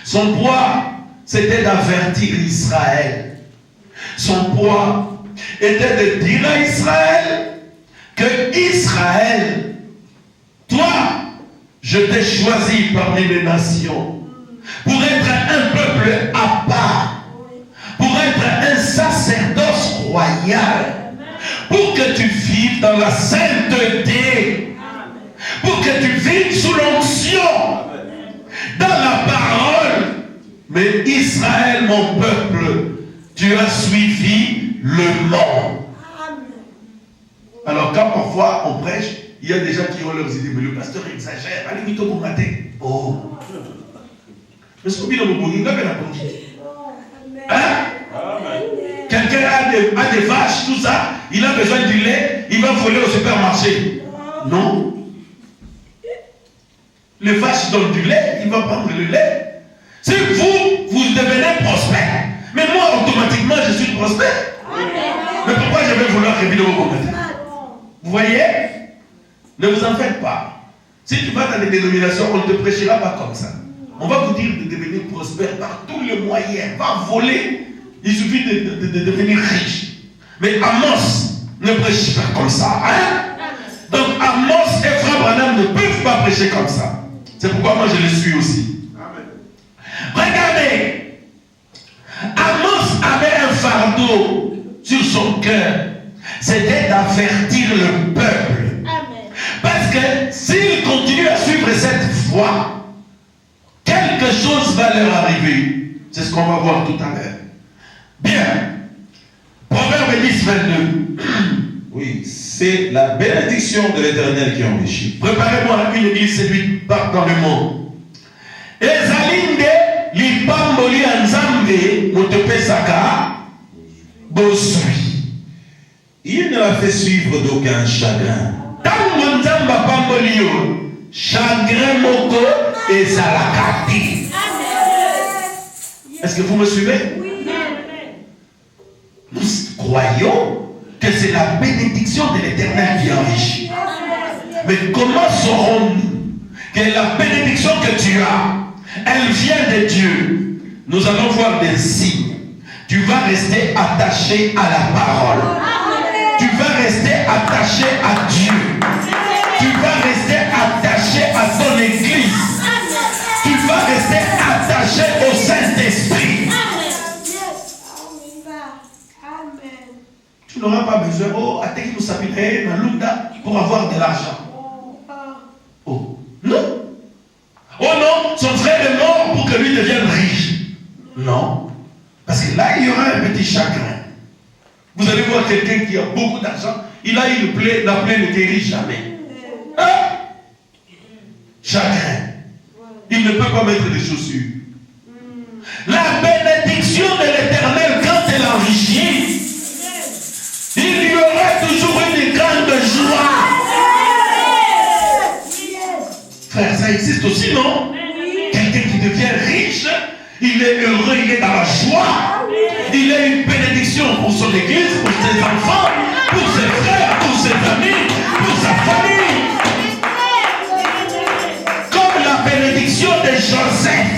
Speaker 1: Son poids, c'était d'avertir Israël. Son poids était de dire à Israël que Israël, toi, je t'ai choisi parmi les nations pour être un peuple à part, pour être un sacerdoce royal, pour que tu vives dans la sainteté, pour que tu vives sous l'onction, dans la parole. Mais Israël, mon peuple, tu as suivi le monde. Alors quand parfois on prêche, il y a des gens qui ont leurs idées, mais le pasteur exagère. Allez, vite au matin. Oh. Mais ce que vous avez hein? Quelqu'un a des vaches, tout ça, il a besoin du lait, il va voler au supermarché. Non. Les vaches donnent du lait, il va prendre le lait. Si vous devenez prospère, mais moi automatiquement je suis prospère. Mais pourquoi je vais vouloir révéler au matin? Vous voyez? Ne vous en faites pas. Si tu vas dans les dénominations, on ne te prêchera pas comme ça. On va vous dire de devenir prospère par tous les moyens. Va voler. Il suffit de devenir riche. Mais Amos ne prêche pas comme ça. Hein? Donc Amos et Frère Branham ne peuvent pas prêcher comme ça. C'est pourquoi moi je le suis aussi. Regardez. Amos avait un fardeau sur son cœur. C'était d'avertir le peuple. Parce que s'il continue à suivre cette voie, quelque chose va leur arriver. C'est ce qu'on va voir tout à l'heure. Bien. Proverbe 10, 22.
Speaker 2: Oui, c'est la bénédiction de l'Éternel qui enrichit.
Speaker 1: Préparez-moi une église séduite part dans le monde. Ezalinde lipamboli anzambe motepesaka bosui.
Speaker 2: Il ne l'a fait suivre d'aucun chagrin.
Speaker 1: Tango nzamba pamboli yo chagrin moko ezalakati. Est-ce que vous me suivez? Nous croyons que c'est la bénédiction de l'Éternel qui enrichit. Mais comment saurons-nous que la bénédiction que tu as, elle vient de Dieu? Nous allons voir des signes. Tu vas rester attaché à la parole. Tu vas rester attaché à Dieu. Tu vas rester attaché à ton église. Tu vas rester attaché au Saint-Esprit. Tu n'auras pas besoin pour avoir de l'argent. Oh, non. Oh non, son frère est mort pour que lui devienne riche. Non. Parce que là, il y aura un petit chagrin. Vous allez voir quelqu'un qui a beaucoup d'argent, il a eu la plaie ne guérit jamais. Hein? Chagrin. Il ne peut pas mettre des chaussures. La bénédiction de l'Éternel, quand elle enrichit, il y aura toujours une grande joie. Frère, ça existe aussi, non? Quelqu'un qui devient riche, il est heureux, il est dans la joie. Il a une bénédiction pour son église, pour ses enfants, pour ses frères, pour ses amis, pour sa famille. Comme la bénédiction de Joseph.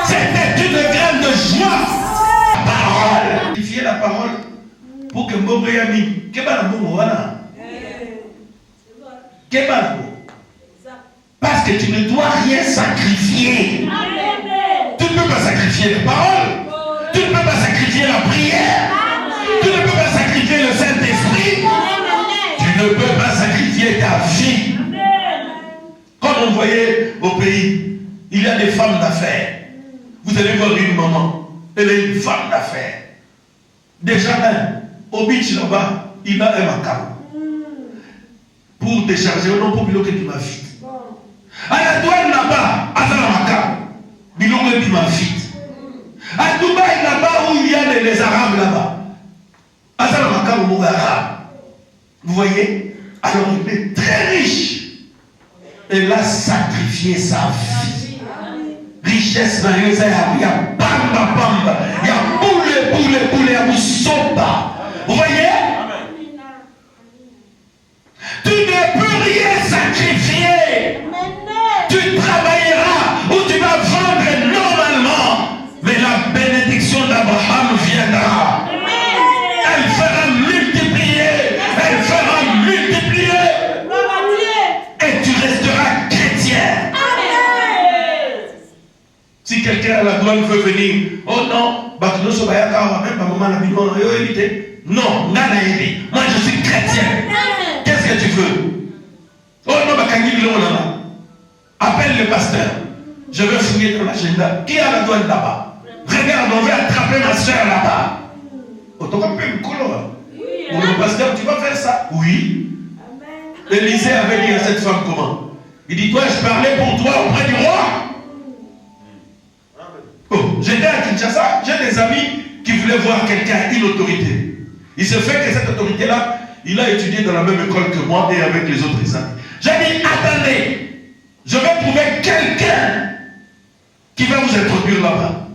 Speaker 1: C'était une grande joie pour que Mbongo Yami, Keba Mbongo Wana. Keba Mbongo. Parce que tu ne dois rien sacrifier. Tu ne peux pas sacrifier les paroles. Tu ne peux pas sacrifier la prière. Tu ne peux pas sacrifier le Saint-Esprit. Tu ne peux pas sacrifier ta vie. Comme on voyait au pays, il y a des femmes d'affaires. Vous allez voir une maman. Elle est une femme d'affaires. Déjà, au beach là-bas, il a un macabre. Pour décharger, non, pour bloquer tu m'as vite. À la douane là-bas, à la macabre, bloquer tu m'as vite. À Dubaï là-bas, où il y a les Arabes là-bas, à la macabre, mon arabe. Vous voyez? Alors il est très riche. Elle a sacrifié sa vie. Richesse, il y a bamba bamba, il y a boule, il y a moussoba. Vous voyez? Tu ne peux rien sacrifier. Tu travailleras ou tu vas vendre normalement. Mais la bénédiction d'Abraham viendra. Elle fera multiplier. Elle fera multiplier. Et tu resteras chrétien. Si quelqu'un à la douane veut venir, oh non, non, moi je suis chrétien. Qu'est-ce que tu veux? Oh non, appelle le pasteur. Je veux fouiller ton agenda. Qui est à la douane là-bas? Regarde, on veut attraper ma soeur là-bas. Oh, tu vas me coller. Le pasteur, tu vas faire ça? Oui. Élisée avait dit à cette femme comment? Il dit, toi, je parlais pour toi auprès du roi. Oh, j'étais à Kinshasa, j'ai des amis qui voulaient voir quelqu'un, une autorité. Il se fait que cette autorité-là, il a étudié dans la même école que moi et avec les autres amis. J'ai dit, attendez, je vais trouver quelqu'un qui va vous introduire là-bas.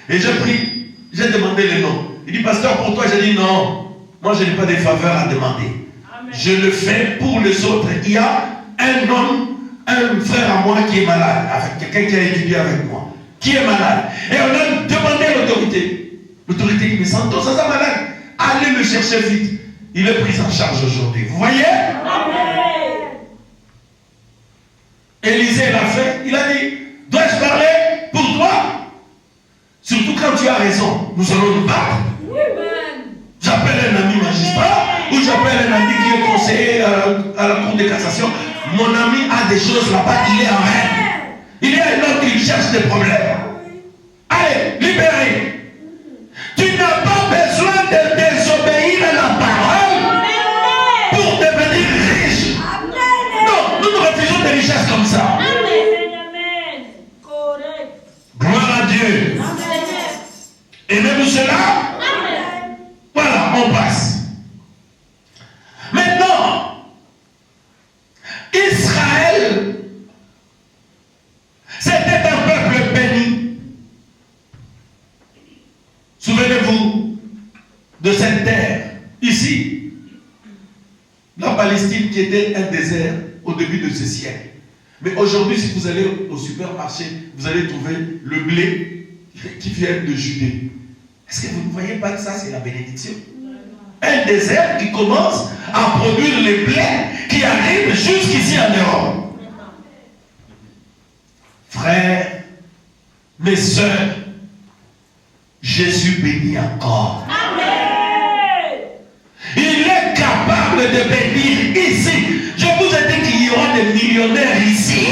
Speaker 1: Et j'ai pris, j'ai demandé les noms. Il dit, pasteur, pour toi, j'ai dit non. Moi, je n'ai pas de faveur à demander. Amen. Je le fais pour les autres. Il y a un homme, un frère à moi qui est malade, avec quelqu'un qui a étudié avec moi, qui est malade. Et on a demandé à l'autorité. L'autorité dit, mais Santos, ça malade. Allez le chercher vite. Il est pris en charge aujourd'hui. Vous voyez? Amen. Élisée l'a fait. Il a dit, dois-je parler pour toi? Surtout quand tu as raison. Nous allons nous battre. J'appelle un ami magistrat ou j'appelle un ami qui est conseiller à la cour de cassation. Mon ami a des choses là-bas, il est en règle. Il y a un homme qui cherche des problèmes. Allez, libérez. Tu n'as pas besoin de désobéir à la parole pour devenir riche. Non, nous nous refusons des richesses comme ça. Gloire à Dieu. Aimez-vous cela? Voilà, on passe. Maintenant, Israël, c'était un peuple béni. Souvenez-vous de cette terre, ici, la Palestine qui était un désert au début de ce siècle. Mais aujourd'hui, si vous allez au supermarché, vous allez trouver le blé qui vient de Judée. Est-ce que vous ne voyez pas que ça, c'est la bénédiction? Un désert qui commence à produire les blés qui arrivent jusqu'ici en Europe. Frères, mes soeurs, Jésus bénit encore. Amen. Il est capable de bénir ici. Je vous ai dit qu'il y aura des millionnaires ici.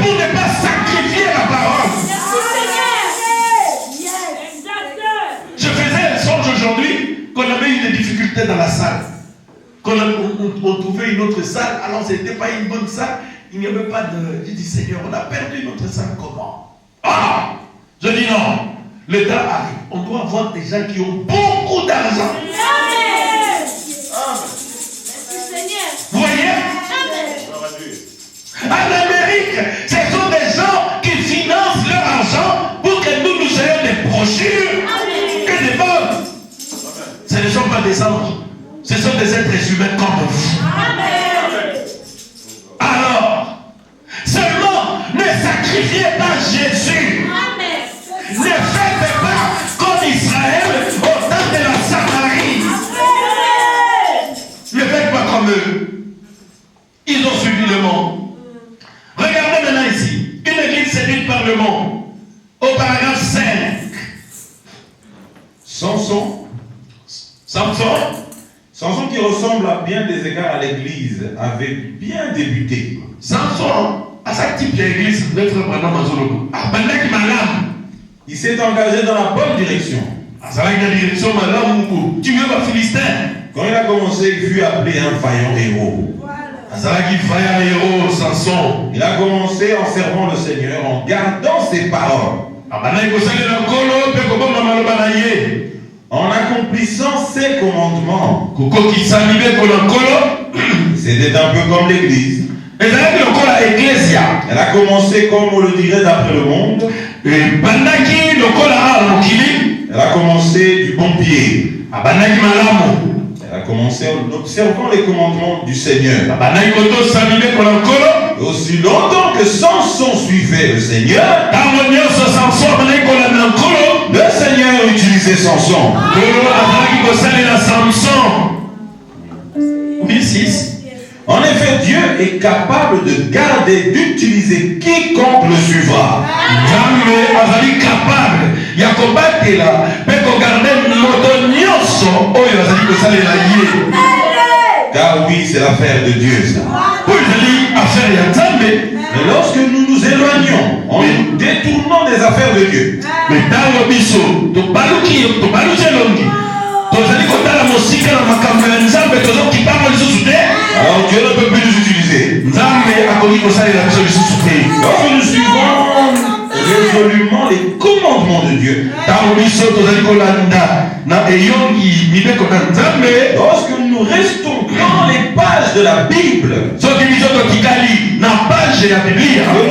Speaker 1: Pour ne pas sacrifier la parole. Je faisais un songe aujourd'hui qu'on avait eu des difficultés dans la salle. On trouvait une autre salle, alors ce n'était pas une bonne salle. Il n'y avait pas de... J'ai dit, Seigneur, on a perdu notre salle, comment? Ah! Je dis non. Le temps arrive. On doit avoir des gens qui ont beaucoup d'argent. Vous voyez? En Amérique, ce sont des gens qui financent leur argent pour que nous ayons des brochures et des bonnes. Ce ne sont pas des anges, ce sont des êtres humains comme vous. Alors, seulement ne sacrifiez pas Jésus. Ne faites pas comme Israël au temps de la Samarie. Ne faites pas comme eux. Ils ont suivi le monde. Regardez maintenant ici. Une église séduite par le monde. Au paragraphe 5.
Speaker 2: Samson qui ressemble à bien des égards à l'église avait bien débuté.
Speaker 1: Samson, à sa type d'église,
Speaker 2: il s'est engagé dans la bonne direction. Quand il a commencé, il fut appelé un vaillant héros. Il a commencé en servant le Seigneur, en gardant ses paroles, en accomplissant ses commandements. C'était un peu comme l'église. Elle a commencé, comme on le dirait d'après le monde, elle a commencé du bon pied. Elle a commencé en observant les commandements du Seigneur. Et aussi longtemps que Samson suivait le Seigneur, le Seigneur utilisait Samson. En effet, Dieu est capable de garder, d'utiliser quiconque le suivra. Car oui, c'est l'affaire de Dieu, ça. Mais lorsque nous nous éloignons, en nous détournant des affaires de Dieu, alors Dieu ne peut plus nous utiliser. Lorsque nous suivons résolument les commandements de Dieu, lorsque nous restons dans les pages de la Bible, que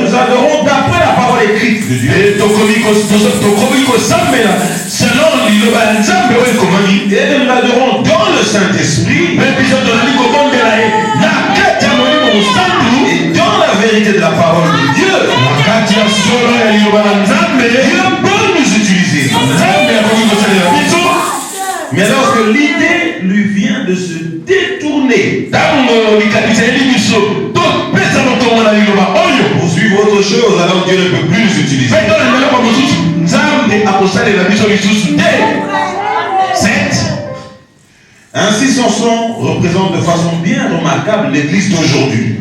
Speaker 2: nous adorons d'après la parole écrite de Dieu, et que nous adorons dans le Saint-Esprit, et dans la vérité de la parole de Dieu, Dieu peut nous utiliser. Mais lorsque l'idée lui vient de se détourner pour suivre autre chose, alors Dieu ne peut plus nous utiliser. 7. Ainsi, Samson représente de façon bien remarquable l'église d'aujourd'hui.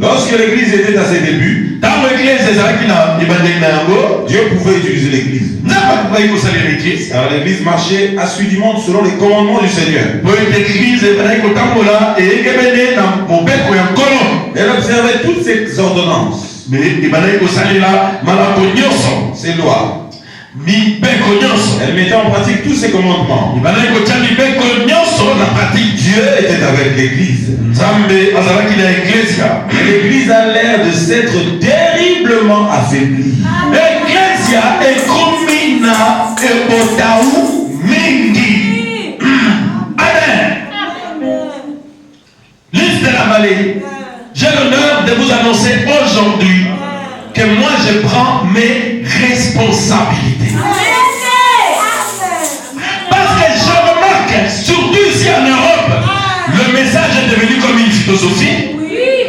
Speaker 2: Lorsque l'église était à ses débuts, Dieu pouvait utiliser l'église. Car l'église marchait assidûment selon les commandements du Seigneur. Elle observait toutes ses ordonnances, ses lois. Elle mettait en pratique tous ses commandements. Dieu était avec l'église. L'église a l'air de s'être terriblement affaiblie. Amen. Liste de la vallée. J'ai l'honneur de vous annoncer aujourd'hui que moi je prends mes responsabilités. Parce que je remarque, surtout ici en Europe, le message est devenu comme une philosophie,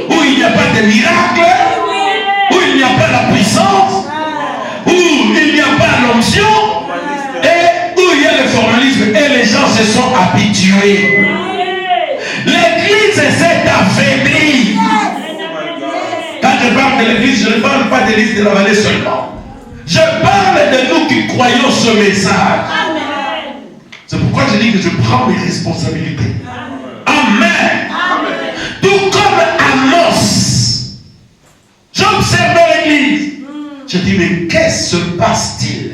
Speaker 2: où il n'y a pas de miracle, où il n'y a pas la puissance, où il n'y a pas l'onction, et où il y a le formalisme, et les gens se sont habitués. L'église s'est affaiblie. Quand je parle de l'église, je ne parle pas de l'église de la vallée seulement. Je parle de nous qui croyons ce message. C'est pourquoi je dis que je prends mes responsabilités. Amen. Tout comme Amos. J'observe l'église. Je dis, mais qu'est-ce se passe-t-il?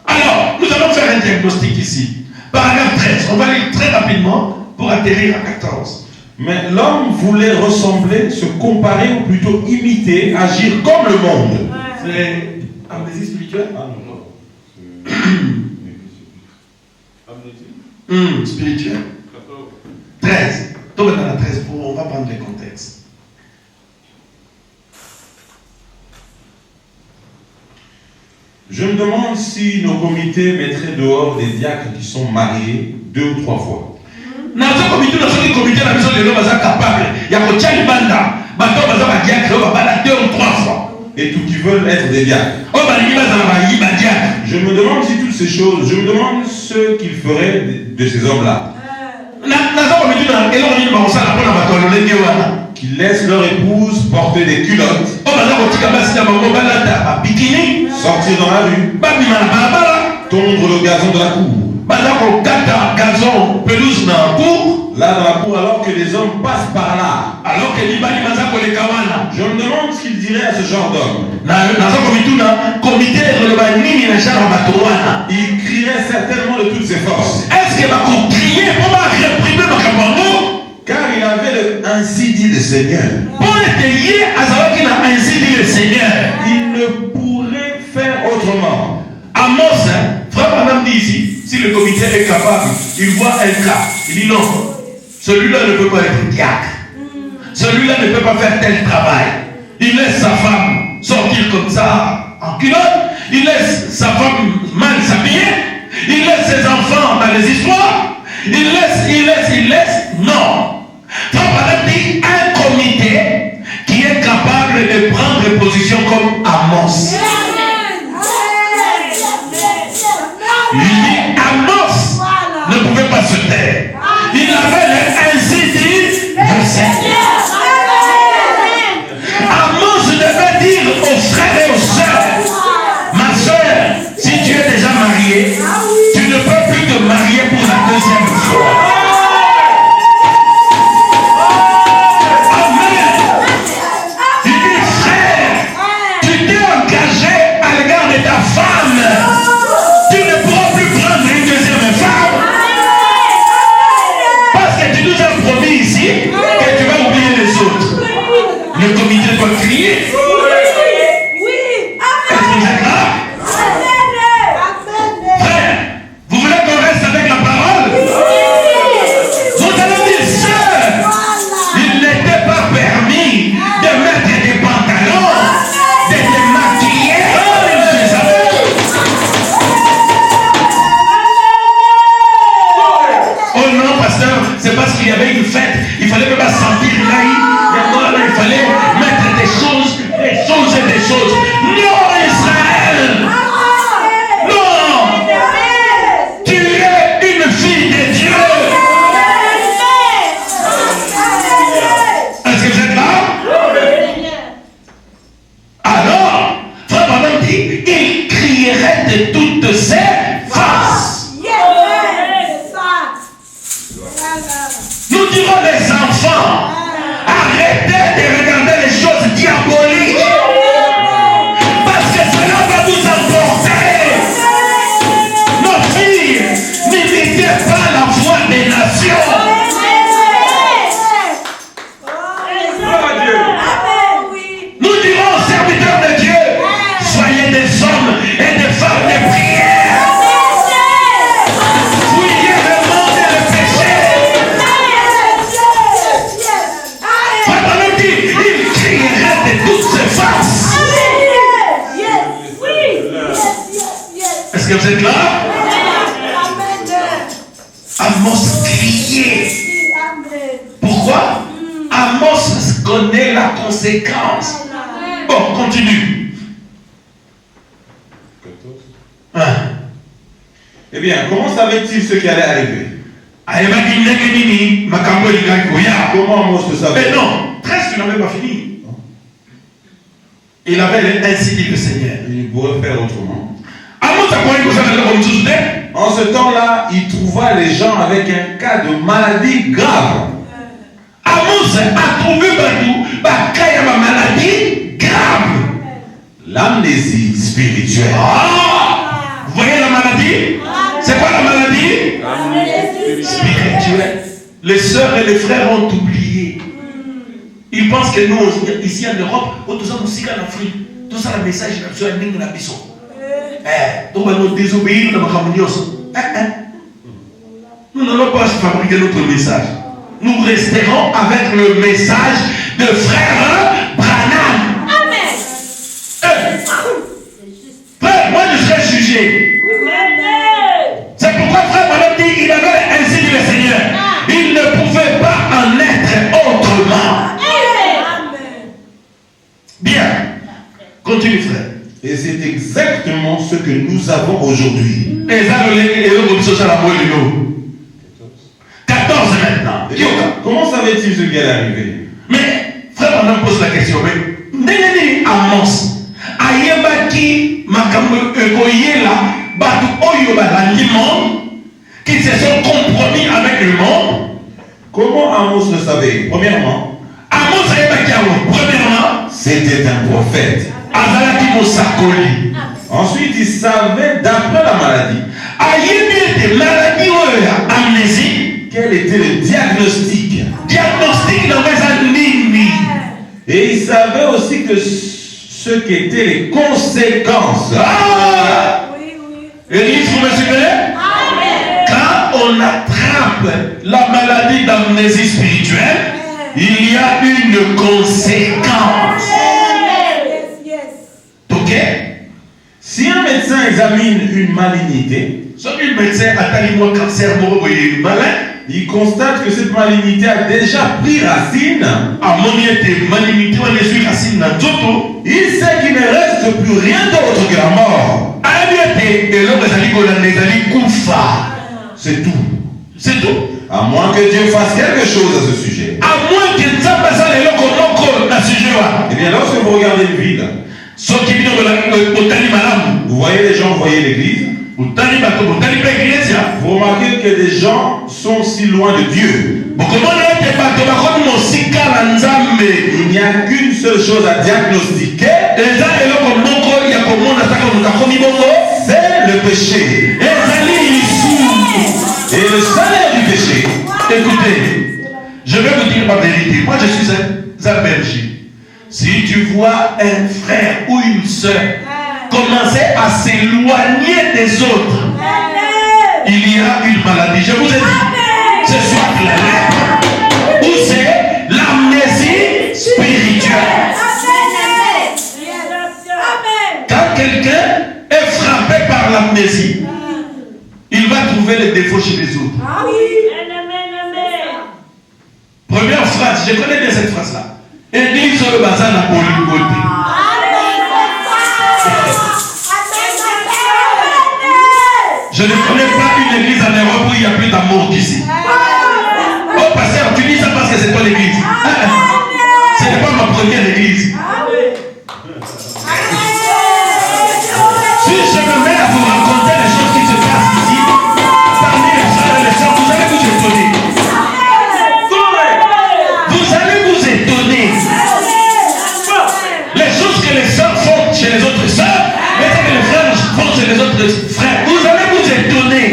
Speaker 2: Alors, nous allons faire un diagnostic ici. Paragraphe 13. On va lire très rapidement pour atterrir à 14. Mais l'homme voulait ressembler, se comparer ou plutôt imiter, agir comme le monde. C'est amnésie spirituelle? Ah non. Spirituelle. 13. Tombe dans la 13, on va prendre les contextes. Je me demande si nos comités mettraient dehors des diacres qui sont mariés 2 ou 3 fois. Et tous qui veulent être des diacres. Je me demande si toutes ces choses, je me demande ce qu'ils feraient de ces hommes-là. Qui laissent leur épouse porter des culottes, sortir dans la rue, tondre le gazon de la cour. Là dans la cour, alors que les hommes passent par là. Je me demande ce qu'ils diraient à ce genre d'homme. Ils crieraient certainement de toutes ses forces. Car il avait ainsi dit le Seigneur. Il ne pourrait faire autrement.
Speaker 1: Amos, frère Madame dit ici, si le comité est capable, il voit un cas, il dit non, celui-là ne peut pas être diacre. Celui-là ne peut pas faire tel travail. Il laisse sa femme sortir comme ça en culotte, il laisse sa femme mal s'habiller, il laisse ses enfants dans les histoires, il laisse. Non. Frère Madame dit un comité qui est capable de prendre position comme Amos. Il dit Amos ne pouvait pas se taire. Il avait ainsi dit le Seigneur. Amos devait dire aux frères et aux sœurs, ma soeur, si tu es déjà marié, tu ne peux plus te marier pour la deuxième fois. Amen. Il dit frère, tu t'es engagé à l'égard de ta femme. Tu ne pourras plus prendre une deuxième femme. Parce que tu nous as promis ici que tu vas oublier les autres. Le comité doit crier. Est-ce que vous êtes là? Frère, vous voulez qu'on reste avec la parole? Vous allez dire, sœur, il n'était pas permis de mettre des pantalons, de te maquiller. Oh non, pasteur, c'est parce qu'il y avait une fête, il fallait même pas sentir naïf. Il fallait mettre des choses et des choses. Non, Israël! Non! Tu es une fille de Dieu! Est-ce que vous êtes là? Alors, frère Madame dit, il crierait de toutes ses forces. Nous dirons les enfants, arrêtez de regarder les choses diaboliques. Parce que cela va vous emporter. Nos filles, n'imitez pas la voix des nations. Nous dirons aux serviteurs de Dieu, soyez des hommes et des femmes de prière. Fouillez le monde et le péché. Il crierait de toutes ses forces. Est-ce que vous êtes là? Amos criait. Pourquoi? Amos connaît la conséquence. Bon, continue.
Speaker 2: 14. Eh bien, comment savait-il ce qui allait arriver? Comment Amos le savait?
Speaker 1: Mais non, presque il n'avait pas fini. Il avait ainsi dit le Seigneur.
Speaker 2: Il pourrait faire autrement.
Speaker 1: En
Speaker 2: ce temps-là, il trouva les gens avec un cas de maladie grave.
Speaker 1: Amos a trouvé ma maladie grave.
Speaker 2: L'amnésie spirituelle.
Speaker 1: Vous voyez la maladie? C'est quoi la maladie? Spirituelle. Les sœurs et les frères ont oublié. Ils pensent que nous, ici en Europe, tout ça, nous sommes en Afrique. Tout ça, le message, nous allons désobéir dans ma communion. Nous n'allons pas fabriquer notre message. Nous resterons avec le message de frère Branham. Amen. Frère, moi je
Speaker 2: que nous avons aujourd'hui.
Speaker 1: 14 maintenant.
Speaker 2: Comment savait-il ce qui allait arriver?
Speaker 1: Mais, frère, on pose la question. Mais, Amos, Ayebaki, Makambo, Ekoyela, Batu Oyoba, qui se sont compromis avec le monde.
Speaker 2: Comment Amos le savait? Premièrement,
Speaker 1: Amos Ayebaki, premièrement,
Speaker 2: c'était un prophète.
Speaker 1: Azalaki Mosakoli.
Speaker 2: Ensuite, il savait d'après la maladie.
Speaker 1: Ayebaki, maladie, amnésie.
Speaker 2: Quel était le diagnostic?
Speaker 1: Diagnostic dans les années.
Speaker 2: Et il savait aussi que ce qu'étaient les conséquences.
Speaker 1: Ah! Oui, oui. Église, vous me suivez? Amen. Quand on attrape la maladie d'amnésie spirituelle, il y a une conséquence.
Speaker 2: Yes. Ok? Si un médecin examine une malignité, il constate que cette malignité a déjà pris racine. Il sait qu'il ne reste plus rien d'autre que la mort. C'est tout. C'est tout. À moins que Dieu fasse quelque chose à ce sujet. À moins que eh bien, lorsque vous regardez une ville, vous voyez les gens, vous voyez l'église. Vous remarquez que des gens sont si loin de Dieu. Il n'y a qu'une seule chose à diagnostiquer. C'est le péché. Et le salaire du péché.
Speaker 1: Écoutez, je vais vous dire ma vérité. Moi, je suis un berger. Si tu vois un frère ou une soeur commencer à s'éloigner des autres, il y a une maladie. Je vous ai dit, ce soit la lèpre ou c'est l'amnésie spirituelle. Quand quelqu'un est frappé par l'amnésie, il va trouver les défauts chez les autres. Première phrase, je connais bien cette phrase-là. Église sur le bazar n'a pas eu côté. Je ne connais pas une église en Europe où il n'y a plus d'amour qu'ici. Oh pasteur, tu dis ça parce que c'est ton église. Ce n'est pas ma première église. Si je me mets à vous raconter les choses qui se passent ici, parmi les frères et les sœurs, vous allez vous étonner. Vous allez vous étonner. Les choses que les sœurs font chez les autres sœurs, et ce que les frères font chez les autres frères, vous allez vous étonner.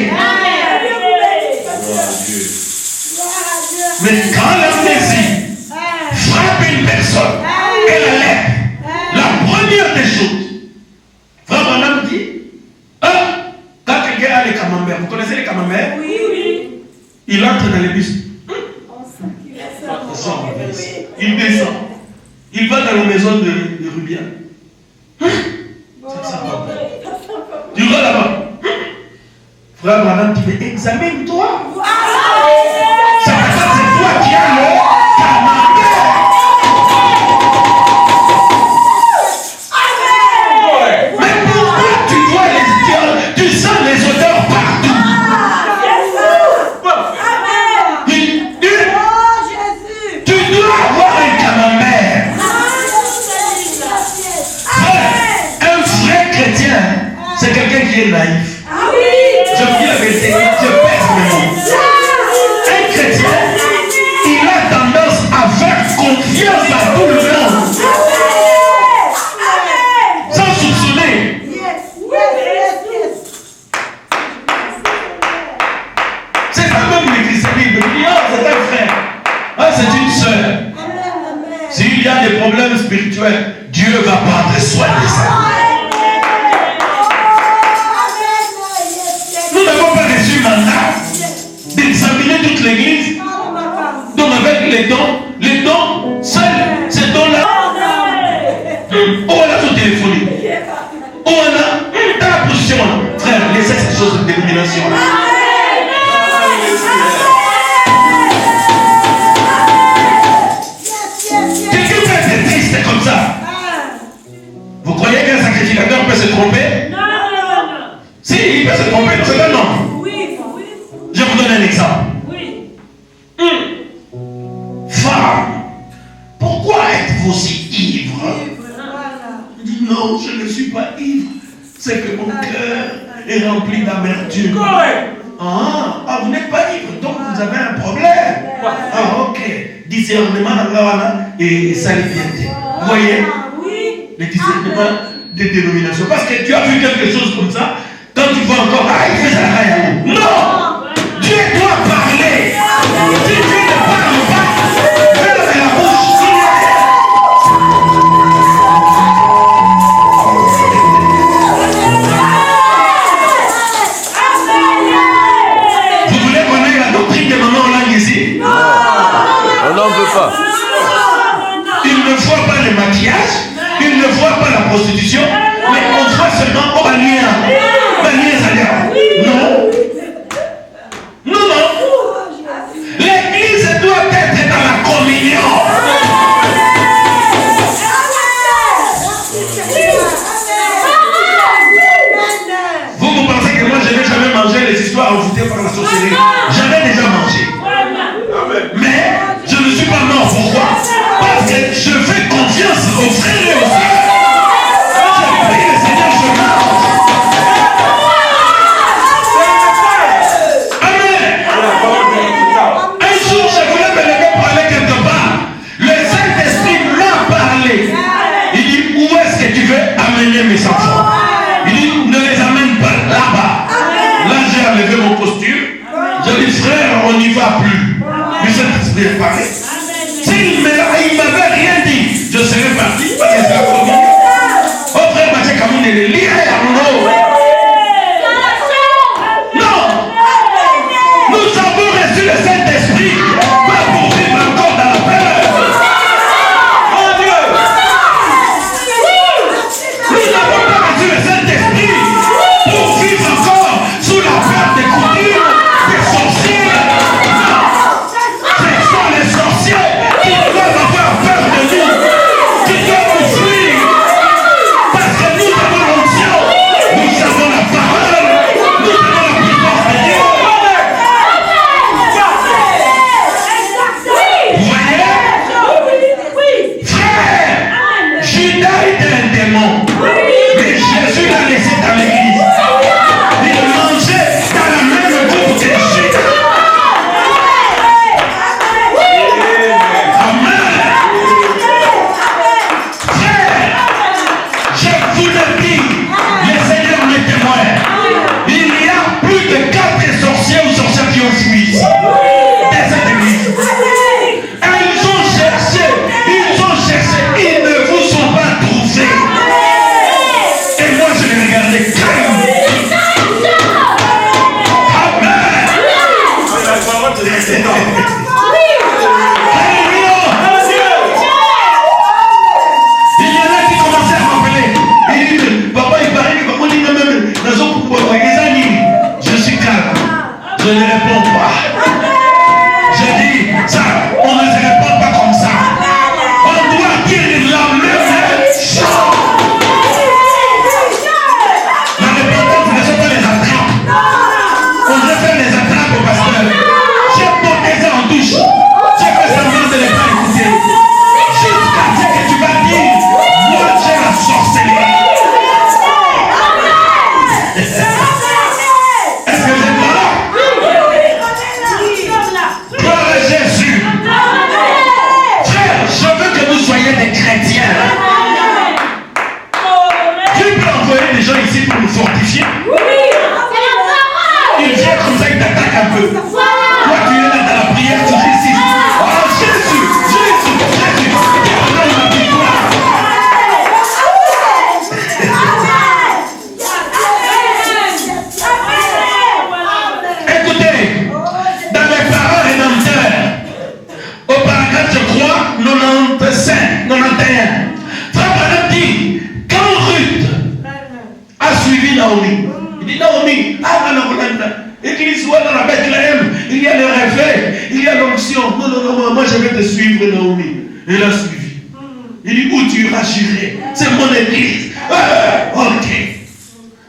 Speaker 1: Mais quand l'amnésie frappe une personne, elle a l'air. La première des choses, Frère Branham dit, quand quelqu'un a les camemberts, vous connaissez les camemberts? Oui. Il entre dans les bus. Il descend. Il va dans la maison de Rubia. Tu vas là-bas. Frère Branham dit, mais examine-toi. Ça veut dire que c'est toi qui as le camembert. Mais pourquoi tu vois tu sens les odeurs partout? Tu dois avoir un camembert. Un vrai chrétien, c'est quelqu'un qui est naïf. Je vous dis la vérité, je pèse mes mots. Un chrétien, il a tendance à faire confiance à tout le monde. Sans soupçonner. C'est pas même le christianisme. Il dit, c'est un frère. C'est une sœur. S'il y a des problèmes spirituels, Dieu va prendre soin de ça. Nous n'avons pas reçu mandat d'examiner toute l'église. Donc avec les dons, seuls ces dons-là, on a son téléphonie. On a dans la position. Frère, laissez ces choses de dénomination. Quelqu'un peut être triste comme ça. Vous croyez qu'un sacrificateur peut se tromper? Non. est rempli d'amertume. Ah, vous n'êtes pas libre, donc vous avez un problème. Ah, ok. Discernement et salivialité. Vous voyez? Le discernement des dénominations. Parce que tu as vu quelque chose comme ça, quand tu vois encore, il fait ça. Non! Dieu doit parler. Si Dieu ne parle pas, ferme la bouche. Vous voulez connaître la doctrine des mamans en langue ici?
Speaker 3: Non, on n'en veut pas.
Speaker 1: Il ne voit pas le maquillage, il ne voit pas la prostitution, mais on voit seulement au bannière. Non. Non, non. L'église doit être dans la communion. Vous pensez que moi je n'ai jamais mangé les histoires ajoutées par la sorcellerie? J'en ai déjà mangé. Mais je ne suis pas mort. Pourquoi? Parce que je fais confiance aux frères et aux sœurs. Je prie le Seigneur, je marche. Amen. Un jour, je voulais me lever pour aller quelque part. Le Saint-Esprit m'a parlé. Il dit, où est-ce que tu veux amener mes enfants? Il dit, ne les amène pas là-bas. Là, j'ai enlevé mon costume. J'ai dit, frère, on n'y va plus. Le Saint-Esprit est parlé. S'il m'avait rien dit, je serais parti parce que c'est la communion. Oh frère, Mathieu Kamoun, il est lié à nous. Non! Nous avons reçu le Saint-Esprit, pas pour vivre encore dans la peur. Oh Dieu! Nous n'avons pas reçu le Saint-Esprit pour vivre encore sous la peur des coutumes, des sorciers. Ce sont les sorciers qui doivent avoir peur de nous, qui doivent nous fuir. Parce que nous avons l'onction, nous avons la parole, nous avons la puissance de Dieu. Vous voyez? Frère, Judas était un démon, mais Jésus l'a laissé dans l'église. Il mangeait dans la même coupe que Judas. Je vous le dis, le Seigneur m'est témoin. Il y a plus de 4 sorciers ou sorcières qui ont fui ici, dans cette église. Et ils ont cherché, ils ne vous sont pas trouvés. Et moi je les regardais calme. Amen. Il y en a qui commençaient à m'appeler. Il dit, papa, il paraît que papa dit même, je suis calme. Je ne réponds pas. Je dis, ça, on ne se répond pas comme ça. On doit dire la même chose. La repentance ne sont pas les attrapes. On doit faire les attrapes au pasteur. J'ai porté ça en douche. J'ai fait semblant de ne pas écouter. Jusqu'à ce que tu vas dire, moi j'ai la sorcellerie. Est-ce que j'ai gloire? Gloire à Jésus. Frère, je veux que vous soyez des chrétiens. Dieu peut envoyer des gens ici pour nous fortifier. Il vient comme ça, il t'attaque un peu. Toi, tu es là dans la prière, tu résistes. Oh Jésus, Jésus, Jésus, tu prends la victoire. Écoutez, dans les paroles rédempteurs, au paragraphe, je crois, 95, 91, Frère Branham dit, quand Ruth a suivi Naomi, il dit Naomi, église soit dans la Bethléem, il y a le réveil, il y a l'onction. Non, moi je vais te suivre, Naomi. Il a suivi. Il dit, où tu iras, j'irai. C'est mon église. Ok.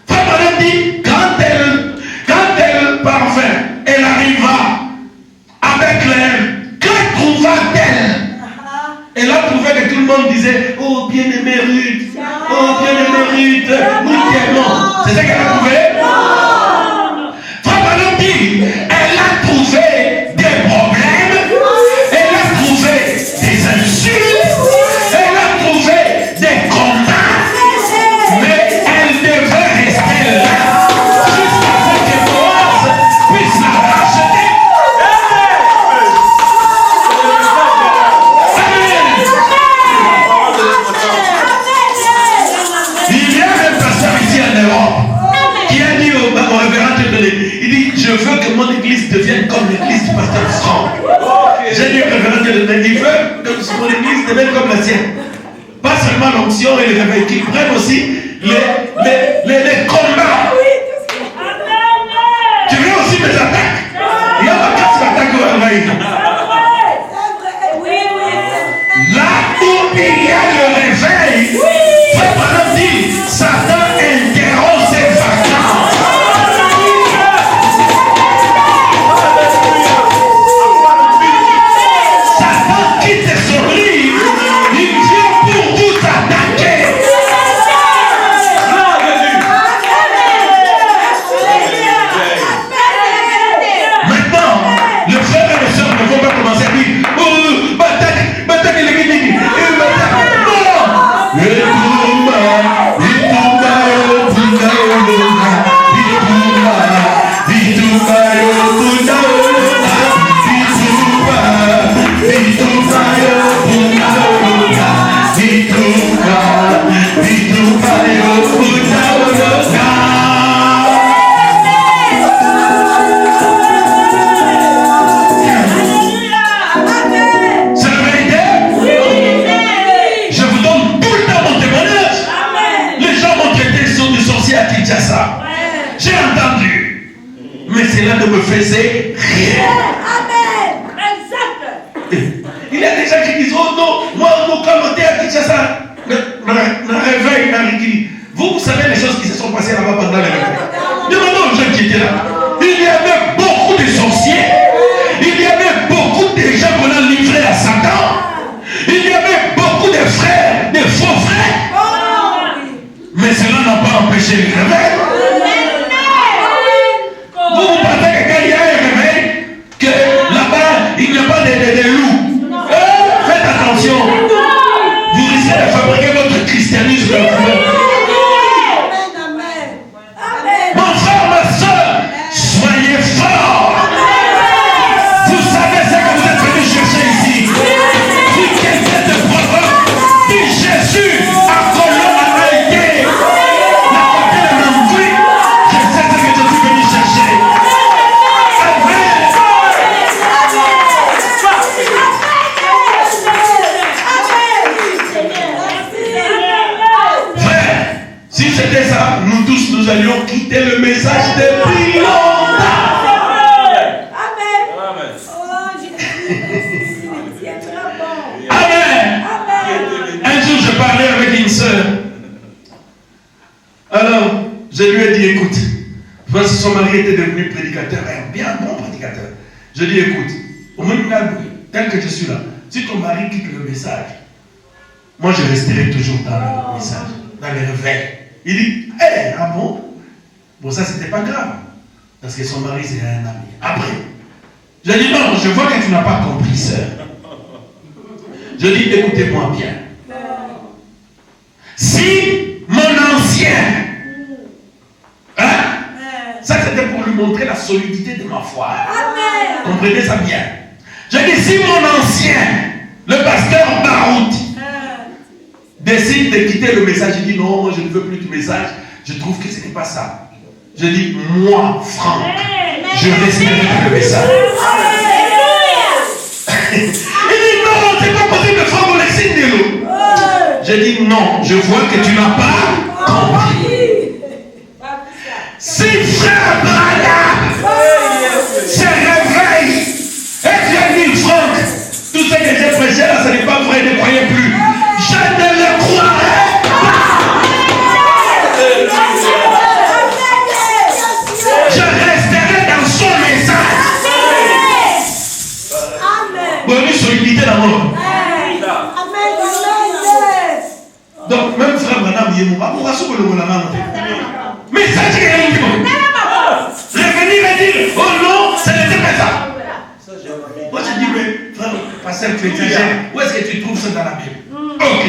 Speaker 1: Frère Branham dit, quand elle parvint, elle arriva à Bethléem, que trouva-t-elle? Elle a trouvé que tout le monde disait, oh bien-aimé Ruth, nous t'aimons. C'est ça qu'elle a trouvé? j'ai dit au révérend que il veut que mon église devienne comme la sienne. Pas seulement l'onction et les réveils, qu'ils prennent aussi les combats. Tu veux aussi mes attaques? Il y a ma casse d'attaque au réveil. Là où il y a le réveil, Frère Branham dit, Satan interrompt ses vacances. Satan quitte son lit, il vient pour vous attaquer. Maintenant, le frère et le soeur ne vont pas commencer à dire, oh, bataille, il est gagné. J'ai entendu, mais cela ne me faisait rien.
Speaker 4: Amen. Exact.
Speaker 1: Il y a des gens qui disent, oh non, moi, quand on était à Kinshasa, le réveil, vous savez les choses qui se sont passées là-bas pendant le réveil. Demandons aux gens qui étaient là. Il y avait beaucoup de sorciers, il y avait beaucoup de gens qu'on a livrés à Satan, il y avait beaucoup de frères, de faux frères. Mais cela n'a pas empêché le réveil. Vous pensez que quand il y a un réveil, que là-bas, il n'y a pas de loups. Faites attention. Vous risquez de fabriquer votre christianisme. Mon frère, ma soeur, soyez forts. Vous savez ce que vous êtes venus chercher ici. Si quelqu'un te provoque, dis Jésus a collé à été. La côté de l'envie, je sais ce que je suis venu chercher. Si c'était ça, nous tous, nous allions quitter le message depuis longtemps.
Speaker 4: Amen.
Speaker 1: Amen. Un jour, je parlais avec une soeur. Alors, je lui ai dit, écoute, parce que son mari était devenu prédicateur, un bien bon prédicateur. Je lui ai dit, écoute, au moins, tel que je suis là, si ton mari quitte le message, moi, je resterai toujours dans le message, dans le réveil. Il dit, hé, ah bon? Bon, ça, c'était pas grave. Parce que son mari, c'est un ami. Après, je dis, non, je vois que tu n'as pas compris, sœur. Je dis, écoutez-moi bien. Si mon ancien, ça c'était pour lui montrer la solidité de ma foi. Comprenez ça bien. Je dis, si mon ancien, le pasteur Barout, décide de quitter le message, il dit non, moi je ne veux plus du message, je trouve que ce n'est pas ça. Je dis, moi, Franck, je resterai dans le message. Il dit non, c'est pas possible de faire mon exil de l'eau. Je dis non, je vois que tu n'as pas compris. Si frère Branham se réveille et tu as dit Franck, tout ce que j'ai prêché là, ce n'est pas vrai, ne croyez plus. Je ne le croirai pas. Je resterai dans son message. Bonne solidité d'amour. Donc, même frère Branham, il est mort. Pourquoi ce que le mot mais ça, c'est rien du tout. Revenir et dire, oh non, ce n'était pas ça. Moi, je dis, mais frère, pasteur, tu exagères. Où est-ce que tu trouves ça dans la Bible? Ok.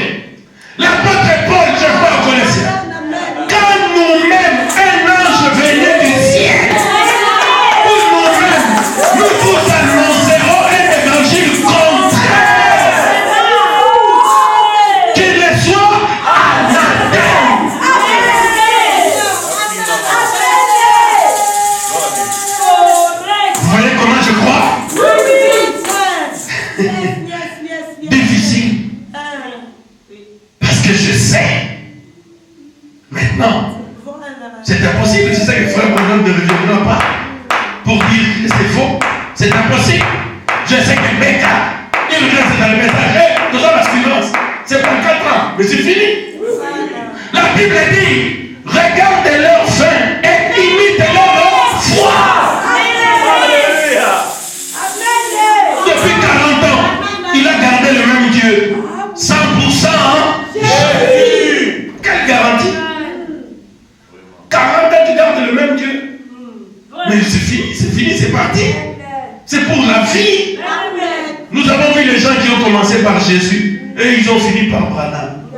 Speaker 1: L'apôtre Paul, je peux reconnaître. Quand nous-mêmes, un ange venait du ciel, pour nous-mêmes, nous vous annoncerons un évangile contraire. Qu'il le soit anathème. Vous voyez comment je crois? aussi, je sais que Becca, il reste dans le messager, nous avons l'assurance. C'est pour 4 ans, mais c'est fini. La Bible dit, regarde leur fin et imite leur foi. Depuis 40 ans, il a gardé le même Dieu. 100% Jésus. Quelle garantie? 40 ans, tu gardes le même Dieu. Mais c'est fini, c'est parti. C'est pour la vie. Nous avons vu les gens qui ont commencé par Jésus et ils ont fini par Branham.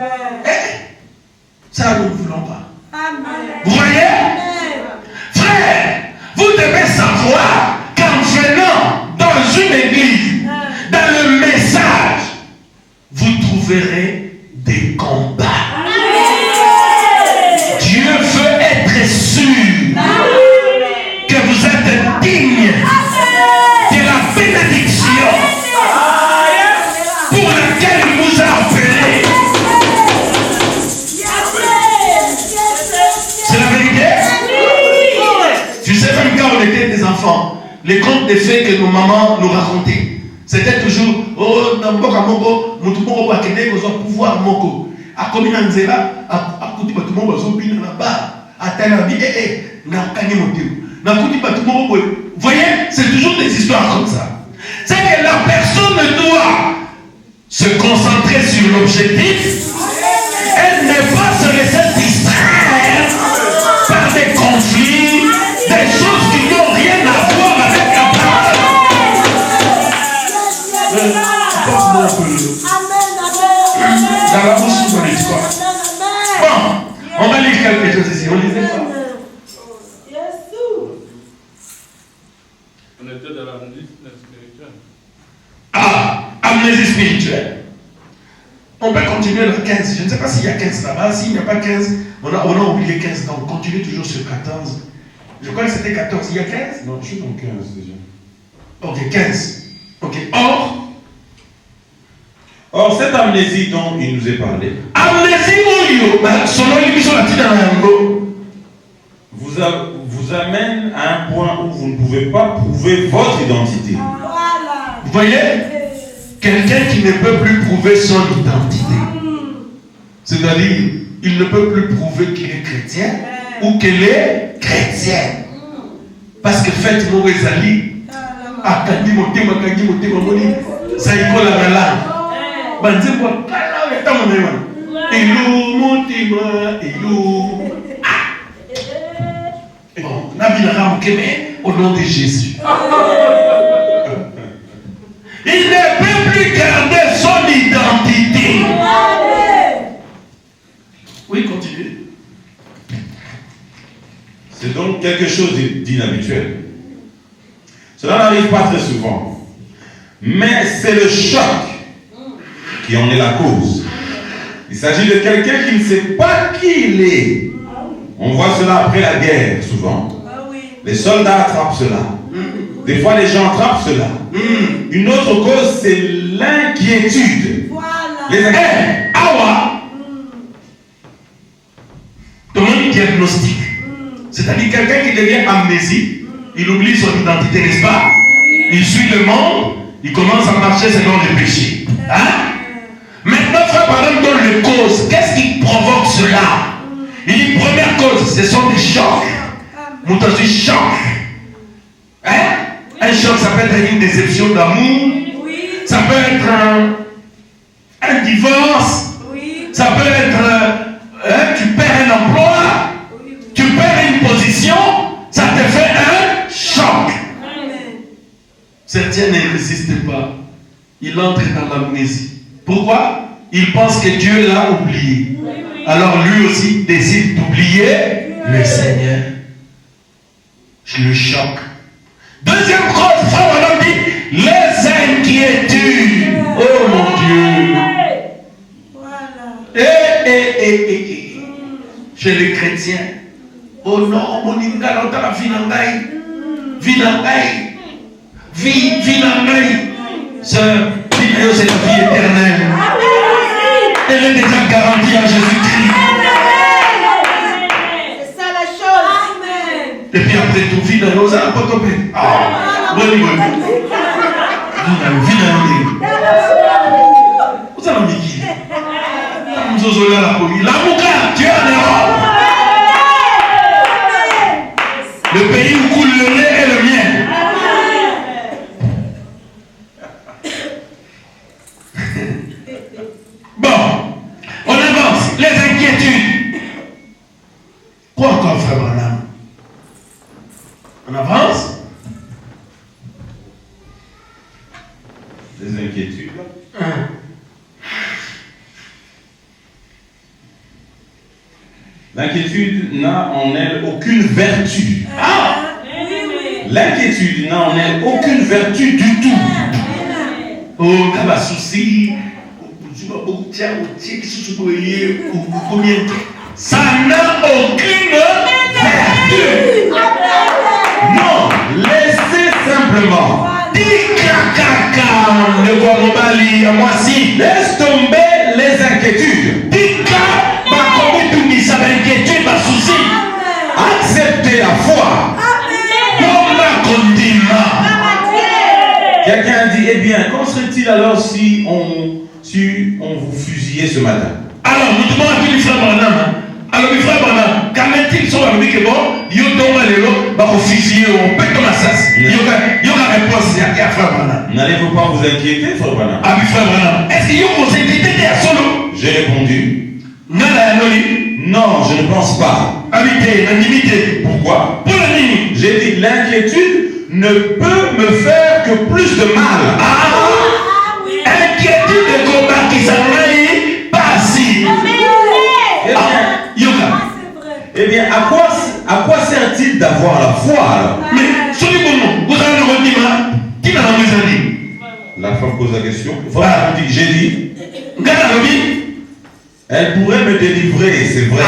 Speaker 1: Ça, nous ne voulons pas. Vous voyez? Frère, vous devez savoir qu'en venant dans une église, dans le message, vous trouverez des combats. Dieu veut être sûr que vous êtes digne de la bénédiction pour laquelle il vous a appelé. C'est la vérité? Tu sais, même quand on était des enfants, les contes de fées que nos mamans nous racontaient, c'était toujours oh, Namboka Moko, Mutumoko Bakene, nous avons pouvoir Moko. A Komina Nzela, a Kuti Batumoko, Zobina Naba, a Tanabi, Nakani Motiu. Nakuti Batumoko. Vous voyez, c'est toujours des histoires comme ça. C'est que la personne doit se concentrer sur l'objectif. Elle ne pas se laisser distraire par des conflits, des choses qui n'ont rien à voir avec la parole. Dans la bouche de l'histoire. Bon, on va lire quelque chose ici. On lisait ça.
Speaker 5: On était dans l'amnésie spirituelle.
Speaker 1: Ah, amnésie spirituelle. On peut continuer le 15. Je ne sais pas s'il y a 15 là-bas. S'il n'y a pas 15, on a oublié 15. Donc, on continue toujours sur 14. Je crois que c'était 14. Il y a 15?
Speaker 2: Non, je suis dans 15 déjà.
Speaker 1: Ok, 15. Ok.
Speaker 2: Or, cette amnésie dont il nous est parlé, vous amène à un point où vous ne pouvez pas prouver votre identité.
Speaker 1: Vous voyez? Quelqu'un qui ne peut plus prouver son identité. C'est-à-dire, il ne peut plus prouver qu'il est chrétien ou qu'elle est chrétienne. Parce que faites mon Ezali. Akandi motema moni. Ça y est la langue. Banzebo kala eta mona. Elo motema elo. Bon, Nabilara Mokeme au nom de Jésus. Il ne peut plus garder son identité. Oui, continue.
Speaker 2: C'est donc quelque chose d'inhabituel. Cela n'arrive pas très souvent. Mais c'est le choc qui en est la cause. Il s'agit de quelqu'un qui ne sait pas qui il est. On voit cela après la guerre, souvent. Les soldats attrapent cela. Des fois, les gens attrapent cela. Une autre cause, c'est l'inquiétude. Les awa. Ton diagnostic. C'est-à-dire quelqu'un qui devient amnésique, il oublie son identité, n'est-ce pas? Il suit le monde, il commence à marcher selon les péchés. Hein? Maintenant, frère, par exemple, dans les causes, qu'est-ce qui provoque cela? Il dit, première cause, ce sont des chocs. Moutasu choc. Hein? Un choc, ça peut être une déception d'amour. Ça peut être un divorce. Ça peut être, tu perds un emploi. Tu perds une position. Ça te fait un choc. Certains ne résistent pas. Ils entrent dans l'amnésie. Pourquoi? Ils pensent que Dieu l'a oublié. Alors lui aussi décide d'oublier le Seigneur. Le choc. Deuxième cause, frère, on dit les inquiétudes. Oh mon Dieu. Chez les chrétiens. Oh non, mon ingala, on t'a la vie nangai. Vie nangai. Vie nangai. Sœur, c'est la vie éternelle. Elle est déjà garantie en Jésus-Christ.
Speaker 4: C'est ça la chose. Amen.
Speaker 1: Et puis après tout, vie dans nos âmes, pas tomber. Ah, bon. Vous avez mis qui? L'Amouka, tu es en Europe. Le pays où coule le lait et le miel. Bon, on avance. Les inquiétudes. Quoi encore, frère Branham? On avance?
Speaker 2: Les inquiétudes. L'inquiétude n'a en elle aucune vertu. L'inquiétude n'a en elle aucune vertu du tout.
Speaker 1: Oh, t'as pas souci. Ça n'a aucune vertu.
Speaker 2: Non, laissez simplement. Laisse tomber les inquiétudes. Acceptez la foi. Quelqu'un dit, eh bien, qu'en serait-il alors si on vous fusillait ce matin?
Speaker 1: Alors, nous demandons à tous les frères Branham. Alors, les frères Branham, quand ils sont avec que bon, ils ont fusillé, on peut comme ça. Il y a une réponse à frère Branham.
Speaker 2: N'allez-vous pas vous inquiéter, frère Branham?
Speaker 1: Ah, oui, frère Branham. Est-ce qu'ils ont vous inquiété à solo?
Speaker 2: J'ai répondu. Non, je ne pense pas. Pourquoi? J'ai dit, l'inquiétude ne peut me faire que plus de mal.
Speaker 1: Inquiétude de combat qui s'ennuie, pas si.
Speaker 2: Eh bien, à quoi sert-il d'avoir la foi alors?
Speaker 1: Mais, vous avez le redit, qui n'a pas besoin dit?
Speaker 2: La femme pose la question. J'ai dit, elle pourrait me délivrer, c'est vrai.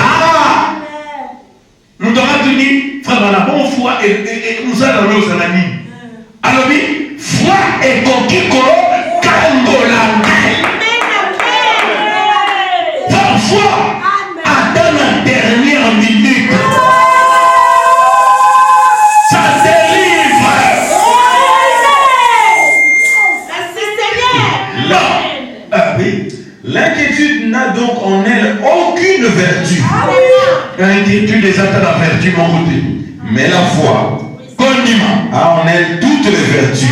Speaker 1: Nous devons tenir, frère, la bonne foi et nous allons nous en ami. Alors, oui, foi et coquille, cangolanga. Parfois, attends la dernière minute. Ça délivre. Non. Oui.
Speaker 2: L'inquiétude n'a donc en elle aucune vertu.
Speaker 1: L'inquiétude des attentes la vertu, mon côté.
Speaker 2: Mais la foi a en elle toutes les vertus.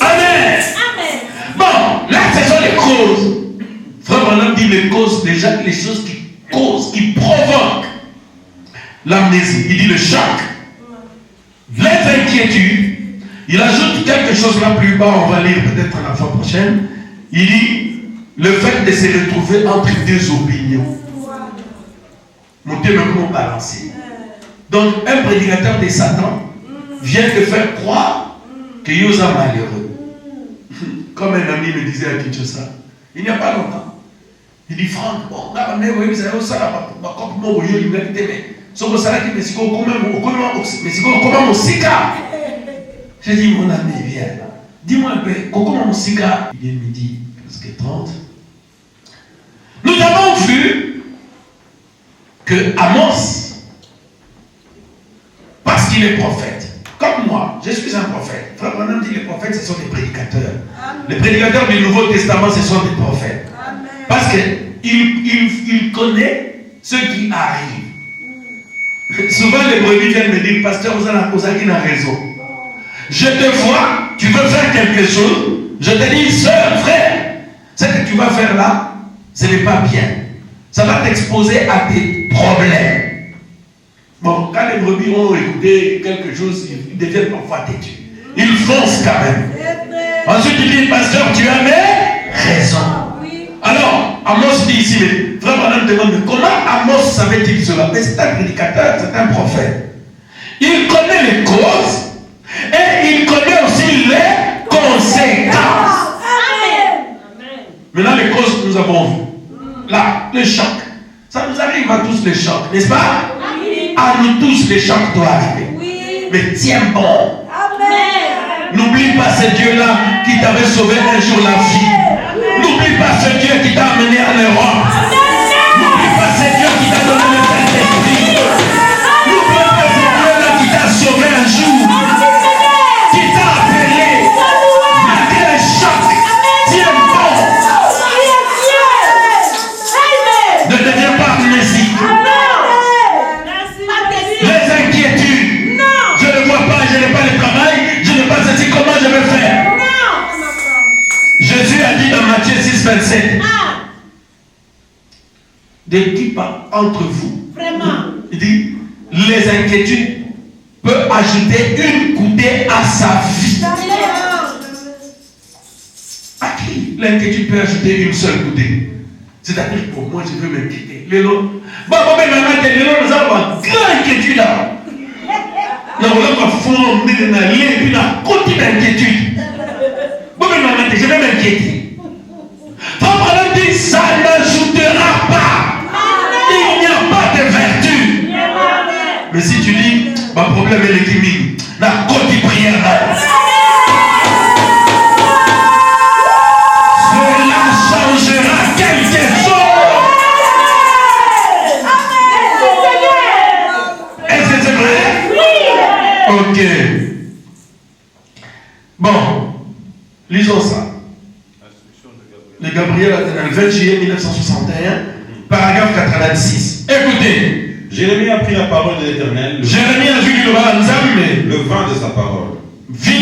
Speaker 1: Amen. Bon, là, ce sont les causes. Frère Branham dit les causes, déjà les choses qui causent, qui provoquent l'amnésie. Il dit le choc, les inquiétudes. Il ajoute quelque chose là plus bas, on va lire peut-être la fois prochaine. Il dit le fait de se retrouver entre deux opinions. Monter même comment balancer. Donc un prédicateur de Satan vient te faire croire que Yosa malheureux. Comme un ami me disait à Kinshasa, il n'y a pas longtemps. Il dit Franck, bon, là, on est oui, ça va ça va pas comme moi oui, il m'a dit mais sauf que ça là qui me dit comment mon sika. J'ai dit mon ami viens. Dis-moi un peu comment mon sika. Il vient me dit presque 30. Nous avons vu que Amos, parce qu'il est prophète, comme moi, je suis un prophète. Frère Branham dit les prophètes, ce sont des prédicateurs. Amen. Les prédicateurs du Nouveau Testament, ce sont des prophètes. Amen. Parce qu'il connaît ce qui arrive. Souvent, les brebis viennent me dire, pasteur, vous avez raison. Je te vois, tu veux faire quelque chose. Je te dis, sœur, frère, ce que tu vas faire là, ce n'est pas bien. Ça va t'exposer à des problèmes. Bon, quand les brebis ont écouté quelque chose, ils deviennent parfois têtus. Ils foncent quand même. Ensuite, il dit, pasteur, tu as raison. Alors, Amos dit ici, mais frère Branham demande, mais comment Amos savait-il cela? Mais c'est un prédicateur, c'est un prophète. Il connaît les causes et il connaît aussi les conséquences. Maintenant, les causes que nous avons vues. Là, le choc. Ça nous arrive à tous les chocs, n'est-ce pas? À nous tous, les chocs doivent arriver. Oui. Mais tiens bon. Amen. N'oublie pas ce Dieu-là qui t'avait sauvé un jour la vie. N'oublie pas ce Dieu qui t'a amené en Europe. N'oublie pas ce Dieu qui t'a donné le Saint-Esprit. N'oublie pas ce Dieu-là qui t'a sauvé un d'équipe entre vous.
Speaker 4: Vraiment.
Speaker 1: Il dit, les inquiétudes peuvent ajouter une coudée à sa vie. À qui l'inquiétude peut ajouter une seule coudée? C'est-à-dire que pour moi, je veux m'inquiéter. Lélo. Bon, nous avons une grande inquiétude là. Nous avons fondé dans l'île et puis la côté d'inquiétude. Bon, je vais m'inquiéter. Votre dit, ça n'ajoutera pas. Il n'y a pas de vertu. Mais si tu dis, mon problème est l'équilibre, la côté prière là. Cela changera quelque chose. Est-ce que c'est vrai? Oui. Ok. Bon, lisons ça. Le Gabriel, le 20 juillet 1961, paragraphe 86. Écoutez.
Speaker 2: Jérémie a pris la parole de l'Éternel,
Speaker 1: Jérémie a vu
Speaker 2: le vin de sa parole. Et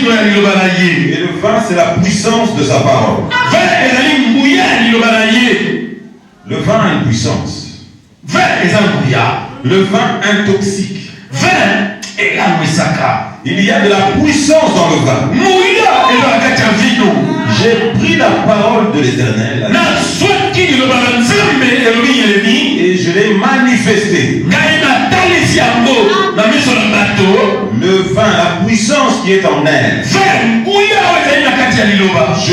Speaker 2: le vin, c'est la puissance de sa parole. Le vin a une puissance. Le vin intoxique. Il y a de la puissance dans le vin. J'ai pris la parole de l'Éternel et je l'ai manifestée. Le vin, la puissance qui est en elle, je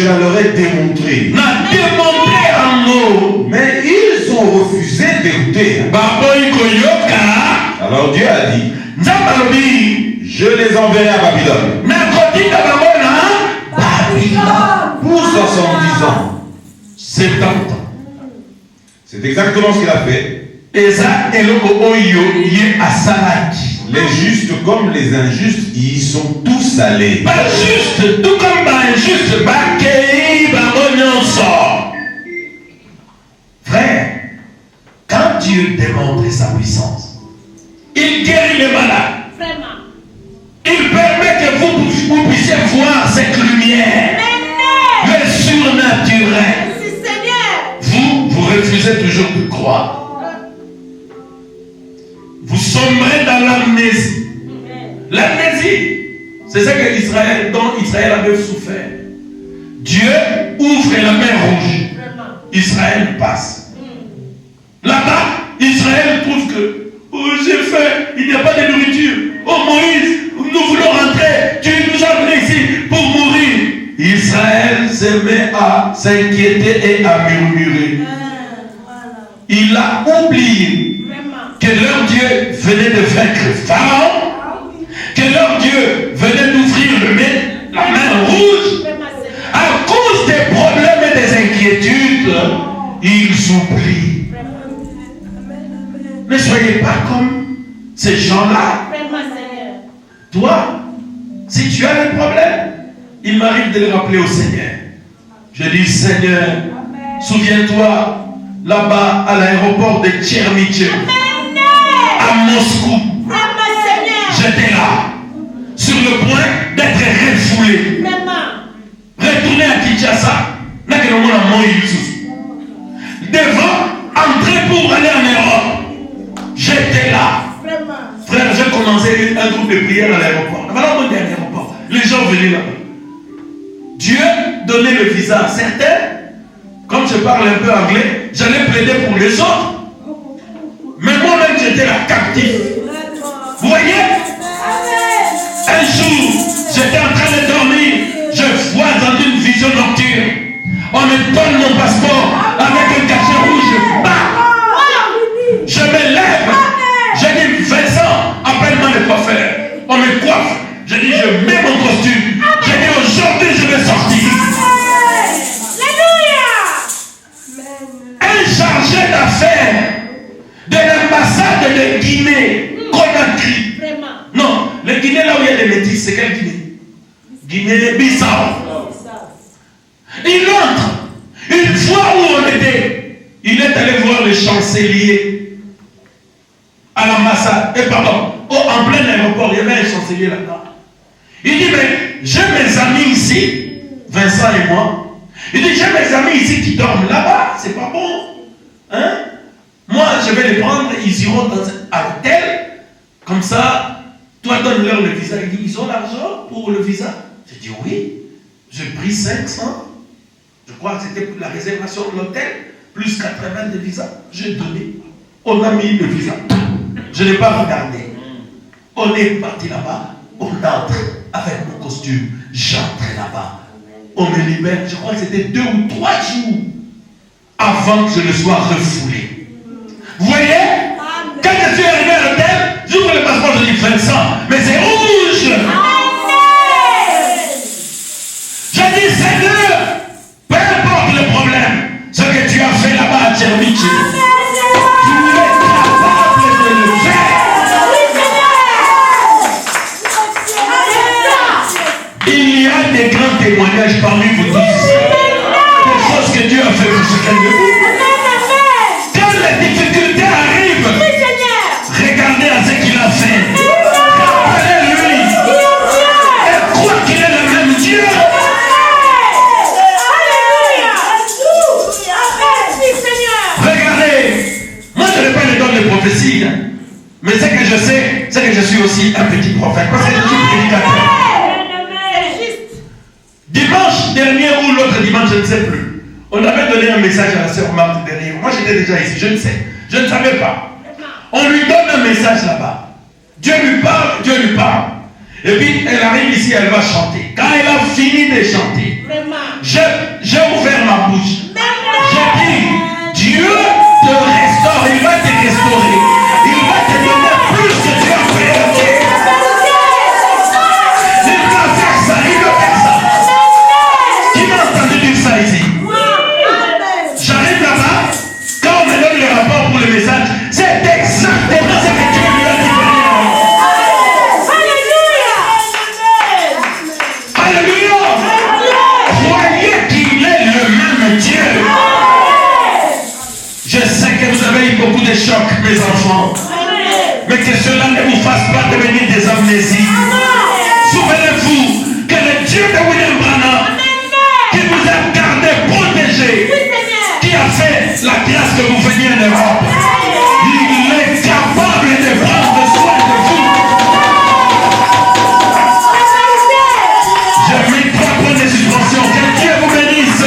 Speaker 2: la leur ai démontrée. Mais ils ont refusé d'écouter. Alors Dieu a dit, je les enverrai à Babylone pour 70 ans.
Speaker 1: 70 ans.
Speaker 2: C'est exactement ce qu'il a fait. Les justes comme les injustes, ils sont tous allés.
Speaker 1: Pas juste, tout comme injuste, frère, quand Dieu démontre sa puissance, il guérit les malades.
Speaker 4: Vraiment.
Speaker 1: Il permet que vous puissiez voir cette lumière. Le surnaturel. Vous refusez toujours de croire. Vous sombrez dans l'amnésie. L'amnésie, c'est ce que dont Israël avait souffert. Dieu ouvre la mer rouge. Israël passe. Là-bas, Israël trouve que j'ai faim, il n'y a pas de nourriture. Oh Moïse, nous voulons rentrer. Tu nous as amenés ici pour mourir. Israël se met à s'inquiéter et à murmurer. Il a oublié que leur Dieu venait de vaincre Pharaon, que leur Dieu venait d'ouvrir la mer rouge. À cause des problèmes et des inquiétudes, ils oublient. Ne soyez pas comme ces gens-là. Toi, si tu as des problèmes, il m'arrive de les rappeler au Seigneur. Je dis, Seigneur, souviens-toi, là-bas à l'aéroport de Tchermitchev, à Moscou, j'étais là, sur le point d'être refoulé. Retourner à Kinshasa, devant, entrer pour aller en Europe. J'étais là. Frère, j'ai commencé un groupe de prière à l'aéroport. Les gens venaient là-bas. Dieu donnait le visa à certains. Comme je parle un peu anglais, j'allais plaider pour les autres. Mais moi-même, j'étais là, captif. Vous voyez? Un jour, j'étais en train de dormir. Je vois dans une vision nocturne. On me donne mon passeport avec un cachet rouge. Bah! Je me lève. Je dis, Vincent, appelle-moi le coiffeur. On me coiffe. Je dis, je mets mon costume. Je dis, aujourd'hui, je vais sortir. Un chargé d'affaires de l'ambassade de Guinée, Conakry. Non, le Guinée, là où il y a des métis, c'est quelle Guinée? Guinée-Bissau. Il entre. Une fois où on était, il est allé voir le chancelier à l'ambassade. Et pardon, en plein aéroport, il y avait un chancelier là-bas. Il dit, mais j'ai mes amis ici, Vincent et moi. Il dit, j'ai mes amis ici qui dorment là-bas, c'est pas bon. Hein? Moi, je vais les prendre, ils iront à l'hôtel. Comme ça, toi, donne-leur le visa. Il dit, ils ont l'argent pour le visa? J'ai dit, oui. J'ai pris 500. Je crois que c'était pour la réservation de l'hôtel, plus 80 de visa. J'ai donné. On a mis le visa. Je n'ai pas regardé. On est parti là-bas. On entre avec mon costume. J'entre là-bas. On me libère. Je crois que c'était 2 ou 3 jours avant que je ne sois refoulé. Vous voyez? Quand je suis arrivé à l'hôtel, j'ouvre le passeport, je dis Vincent, mais c'est rouge. Je dis Seigneur, peu importe le problème, ce que tu as fait là-bas à Tchermichi, tu es capable de le faire. Il y a des grands témoignages parmi vous tous. Des choses que Dieu a fait pour chacun de vous. Quand les difficultés arrivent, regardez à ce qu'il a fait. Rappelez-lui. Et crois qu'il est le même Dieu. Regardez. Moi je n'ai pas les dons de prophétie. Mais ce que je sais, c'est que je suis aussi un petit prophète. Parce que je suis prédicateur. Dimanche dernier ou l'autre dimanche, je ne sais plus. On avait donné un message à la sœur Marthe derrière. Moi j'étais déjà ici, je ne sais. Je ne savais pas. On lui donne un message là-bas. Dieu lui parle, Dieu lui parle. Et puis elle arrive ici, elle va chanter. Quand elle a fini de chanter, j'ai ouvert ma bouche. J'ai dit, Dieu te restaure, il va te restaurer. Il va te donner plus que tu as fait. Il va faire ça, il va faire ça. Qui m'a entendu dire ça ici? J'arrive là-bas, quand on me donne le rapport pour le message, c'est exactement ce que Dieu lui a dit. Alléluia! Croyez qu'il est le même Dieu. Je sais que vous avez eu beaucoup de chocs, mes enfants. Mais que cela ne vous fasse pas devenir des amnésiques. Souvenez-vous que le Dieu de William Branham, qui vous a gardé, protégé, qui a fait la grâce que vous veniez en Europe, il est capable de prendre soin de vous. Je mets 3 points de suspension. Que Dieu vous bénisse.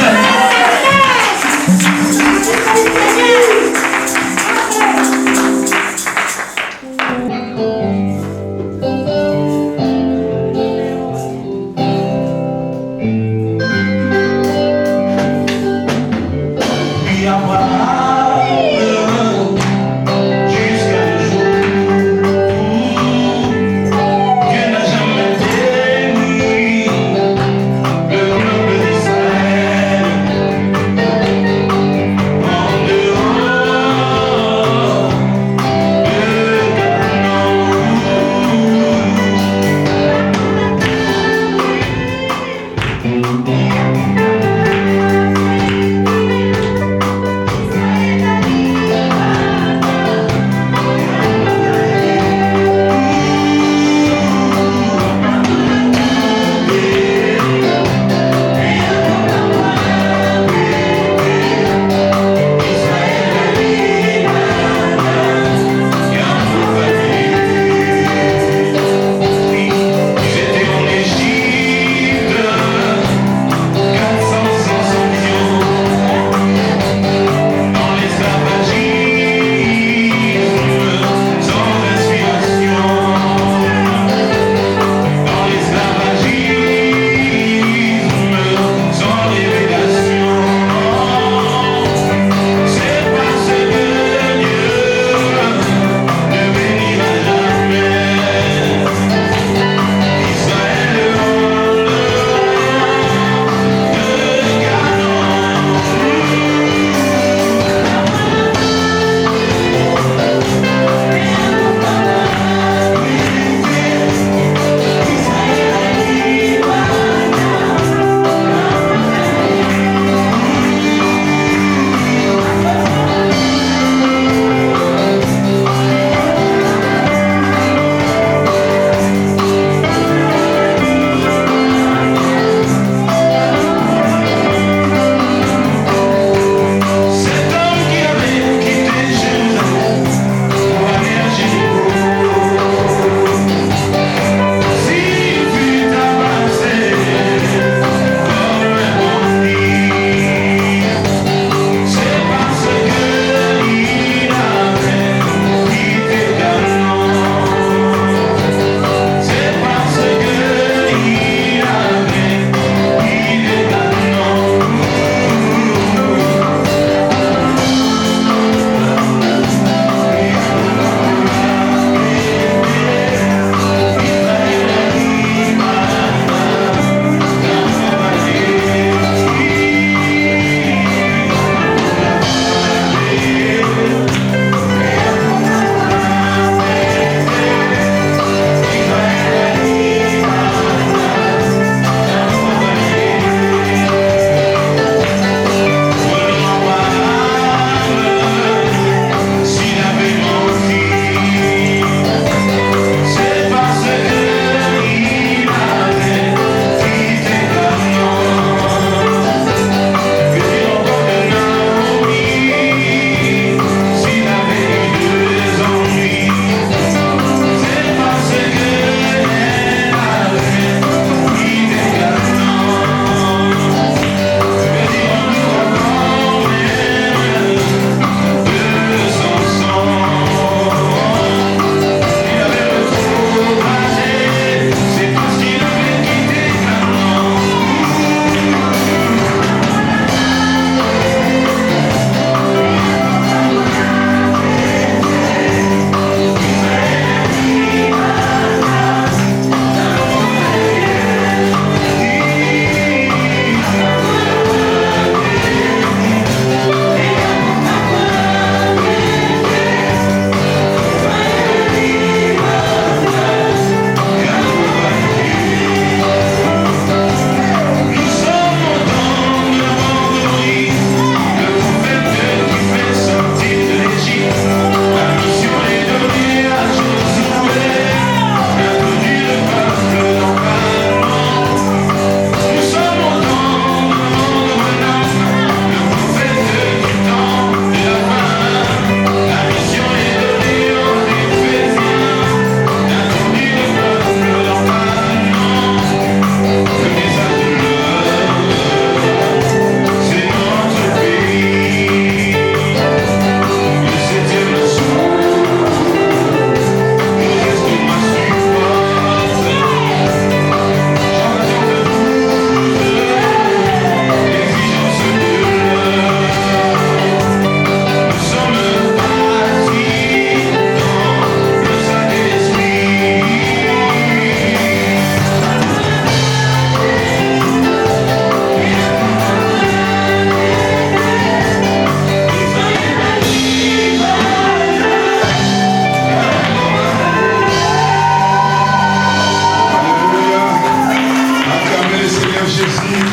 Speaker 1: Jésus.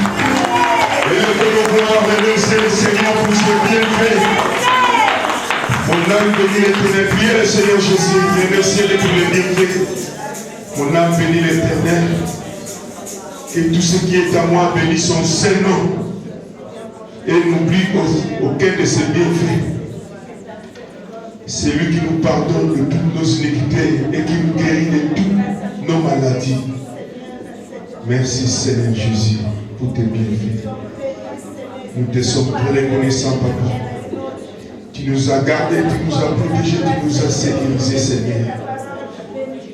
Speaker 1: Élevez nos voix, remerciez le Seigneur pour ce bienfait. Mon âme bénit l'Éternel. Priez le Seigneur Jésus. Remerciez-le pour le bienfait. Mon âme bénit l'Éternel. Que tout ce qui est à moi bénisse son Saint-Nom. Et n'oublie aucun de ses bienfaits. C'est lui qui nous pardonne de toutes nos iniquités et qui nous guérit de toutes nos maladies. Merci Seigneur Jésus pour tes bienfaits. Nous te sommes très reconnaissants, Papa. Tu nous as gardés, tu nous as protégés, tu nous as sécurisés, Seigneur.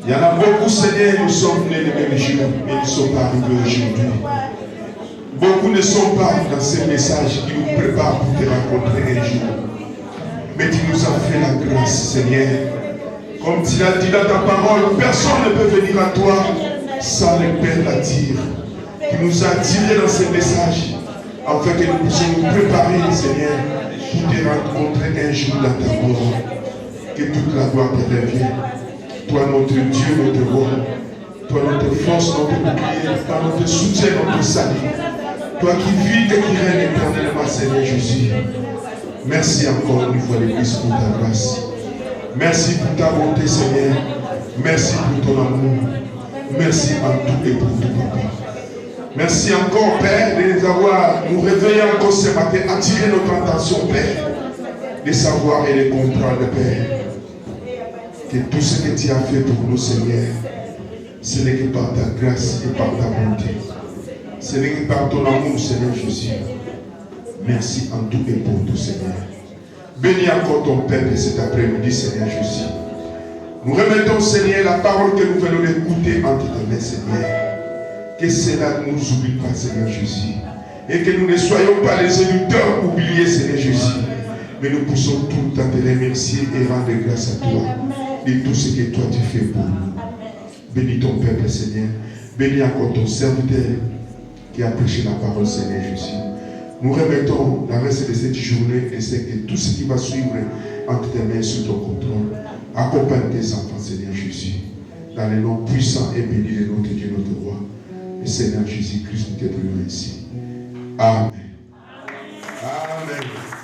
Speaker 1: Il y en a beaucoup, Seigneur, nous sommes nés le même jour, mais ils ne sont pas arrivés aujourd'hui. Beaucoup ne sont pas dans ces messages qui nous préparent pour te rencontrer un jour. Mais tu nous as fait la grâce, Seigneur. Comme tu l'as dit dans ta parole, personne ne peut venir à toi sans le Père l'attire. Tu nous as tirés dans ces messages afin que nous puissions nous préparer, Seigneur, pour te rencontrer un jour dans ta gloire. Que toute la gloire te revienne. Toi, notre Dieu, notre roi. Toi, notre force, notre bouclier. Toi, notre soutien, notre salut. Toi qui vis et qui règne éternellement, Seigneur Jésus. Merci encore une fois de plus pour ta grâce. Merci pour ta bonté, Seigneur. Merci pour ton amour. Merci en tout et pour tout, Papa. Merci encore, Père, de nous réveiller encore ce matin, attirer notre attention, Père, de savoir et de comprendre, Père, que tout ce que tu as fait pour nous, Seigneur, ce n'est que par ta grâce et par ta bonté. Ce n'est que par ton amour, Seigneur Jésus. Merci en tout et pour tout, Seigneur. Bénis encore ton Père de cet après-midi, Seigneur Jésus. Nous remettons, Seigneur, la parole que nous venons d'écouter entre tes mains, Seigneur. Que cela ne nous oublie pas, Seigneur Jésus. Et que nous ne soyons pas les éditeurs oubliés, Seigneur Jésus. Mais nous puissions tout le temps te remercier et rendre grâce à toi de tout ce que toi tu fais pour nous. Bénis ton peuple, Seigneur. Bénis encore ton serviteur qui a prêché la parole, Seigneur Jésus. Nous remettons la reste de cette journée et c'est que tout ce qui va suivre entre tes mains sous ton contrôle. Accompagne tes enfants, Seigneur Jésus, dans les noms puissants et bénis de notre Dieu, notre roi. Et Seigneur Jésus-Christ, nous te prions ainsi. Amen. Amen.